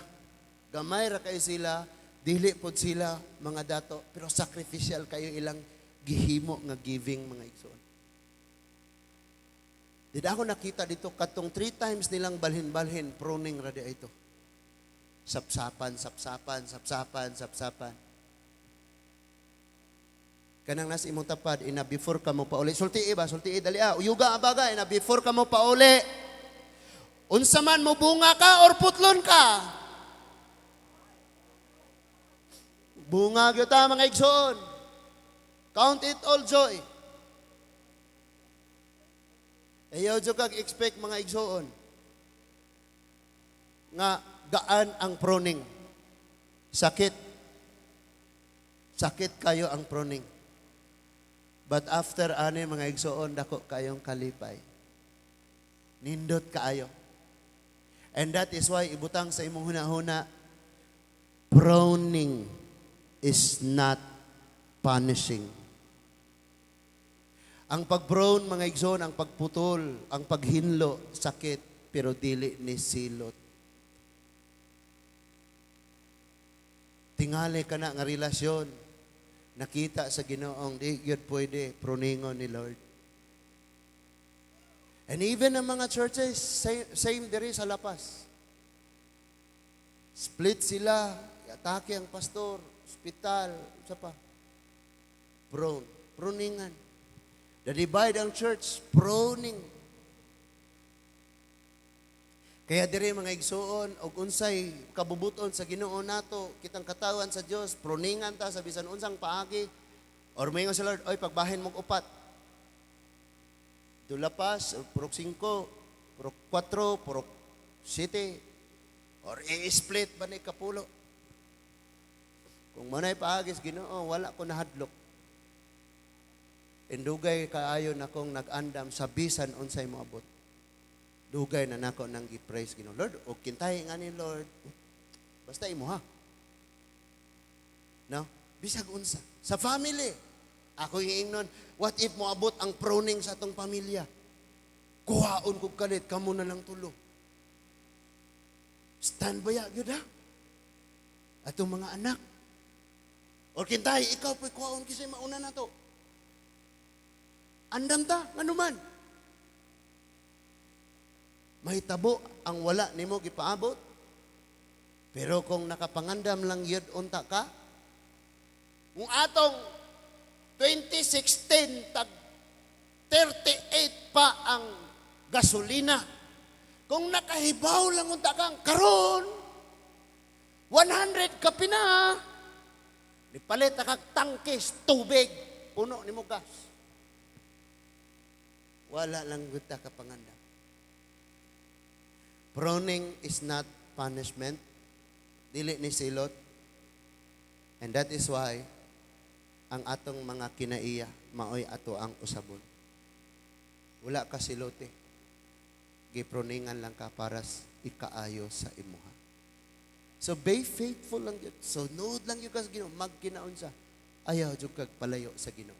Gamay ra kayo sila. Dili pod sila mga dato, pero sacrificial kayo ilang gihimo nga giving, mga igsoon. Did ako nakita dito katong 3 times nilang balhin-balhin, proning radia ito. Sapsapan. Kanang nas imong tapad, ina before ka mo pauli. Sulti dali uyuga abaga, ina before ka mo pauli. Unsa man mo bunga ka or putlon ka? Bunga gyud ta, mga igsoon. Count it all joy. Ayaw jud kag expect, mga igsoon, nga gaan ang proning. Sakit kayo ang proning. But after ani, mga igsoon, dako kayong kalipay. Nindot kaayo. And that is why ibutang sa imong hunahuna, proning is not punishing. Ang pag-prone, mga igsoon, ang pagputol, ang paghinlo, sakit, pero dili ni silot. Tingali ka na nga relasyon, nakita sa Ginoong, di yun pwede, pruningon ni Lord. And even ang mga churches, same diri sa lapas. Split sila, atake ang pastor, hospital, sa pa. Pruningan. The divide ang church, pruning. Kaya diri mga igsuon, og unsay kabubuton sa Ginoo nato, kitang katawan sa Dios, pruningan ta sa bisan unsang paagi. Or mayon sa Lord, oy pagbahin mong upat. Dulapas, purok 5, purok 4, purok 7, or i-split ba ni kapulo? Kung manay paagis Ginoo, wala ko nahadlok. Indugay kaayo na kong nag-andam sa bisan unsay moabot. Dugay na nako nang gi-praise Ginoo. Lord, o kintay nga ni Lord. Basta imo ha. No? Bisag unsa. Sa family. Ako ingnon, what if moabot ang pruning sa atong pamilya? Kuhaon kog kalit, kamo na lang tulo. Stand ba ya, gyud ha? Atong mga anak. O kintay, ikaw po'y kuhaon kisay mauna na to. Andam ta, ano man. Mahitabo ang wala nimo gipaabot. Pero kung nakapangandam lang yun unta ka, kung atong 2016, tag 38 pa ang gasolina. Kung nakahibaw lang unta kang karon, 100 ka pina. Nipalit na kag tangkis, tubig, puno ni mo gas. Wala lang guta ka pangandam. Pruning is not punishment. Dili ni silot. And that is why ang atong mga kinaiya, maoy ato ang usabon. Wala ka silote. Gipruningan lang ka para ikaayo sa imuha. So be faithful lang yun. So nood lang yun ka sa Ginoo. Magkinaon sa. Ayaw jud kag palayo sa Ginoo.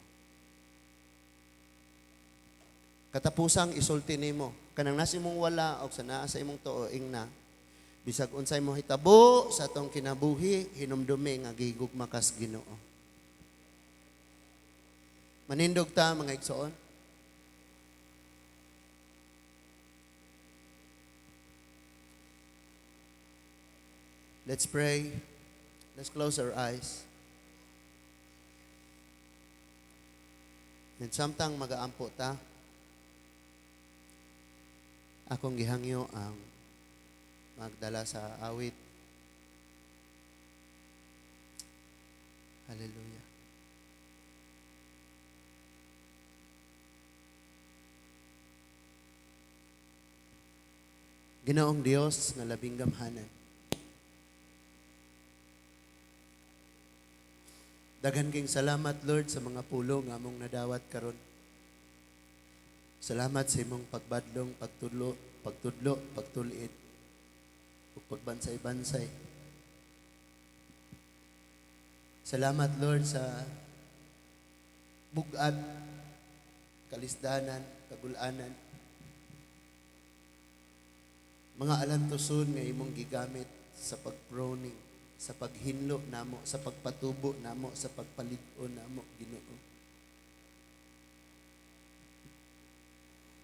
Katapusang isulti nimo. Kanang nasa imong wala o sa naa sa imong tuoing na. Bisag unsay mo hitabo sa atong kinabuhi, hinumdumi nga gihigugma kas Ginoo. Manindog ta mga igsoon. Let's pray. Let's close our eyes. And samtang magaampo ta, akong gihangyo ang magdala sa awit. Hallelujah. Ginoong Dios nga labing gamhanan. Daghan king salamat Lord sa mga pulo nga among nadawat karon. Salamat sa imong pagbadlong, pagtudlo, pagtuliit, ug pagbansay-bansay. Salamat Lord sa bugad, kalisdanan, kagulanan. Mga alantoson nga imong gigamit sa pagproning, sa paghinlo namo, sa pagpatubo namo, sa pagpalig-on namo, Ginoo.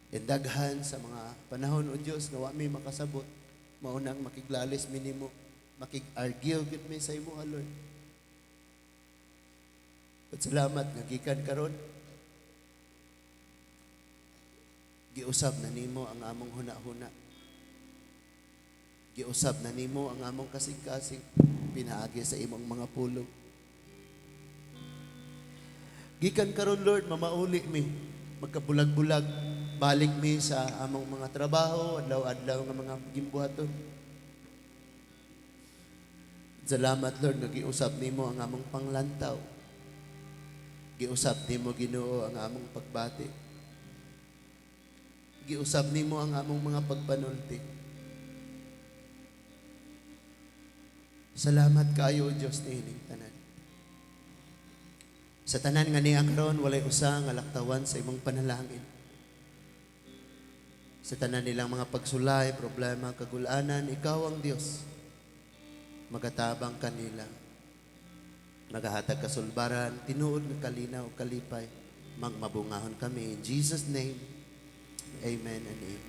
Indaghan sa mga panahon o Diyos nga wa mi makasabot, maunang makiglalis minimo, makig-argue gid mi sa imo, Lord. At salamat nga gikan karon. Giusab na nimo ang among huna-huna. Giusab na nimo ang among kasing-kasing pinaagi sa imong mga pulong. Gikan karon Lord, mamauli mi, magkabulag-bulag, balik mi sa among mga trabaho, adlaw-adlaw nga mga gimbuhaton. Salamat Lord, nga giusab nimo ang among panglantaw. Giusab nimo Ginoo ang among pagbati. Giusab nimo ang among mga pagpanulti. Salamat kayo, Diyos ni ining tanan. Sa tanan nga niya karon walay usa nga laktawan sa imong panalangin. Sa tanan nilang mga pagsulay, problema, kagulanan, ikaw ang Dios. Magatabang kanila. Magahatag kasulbaran, tinuod nga kalinaw, kalipay. Magmabungahon kami. In Jesus' name, amen and amen.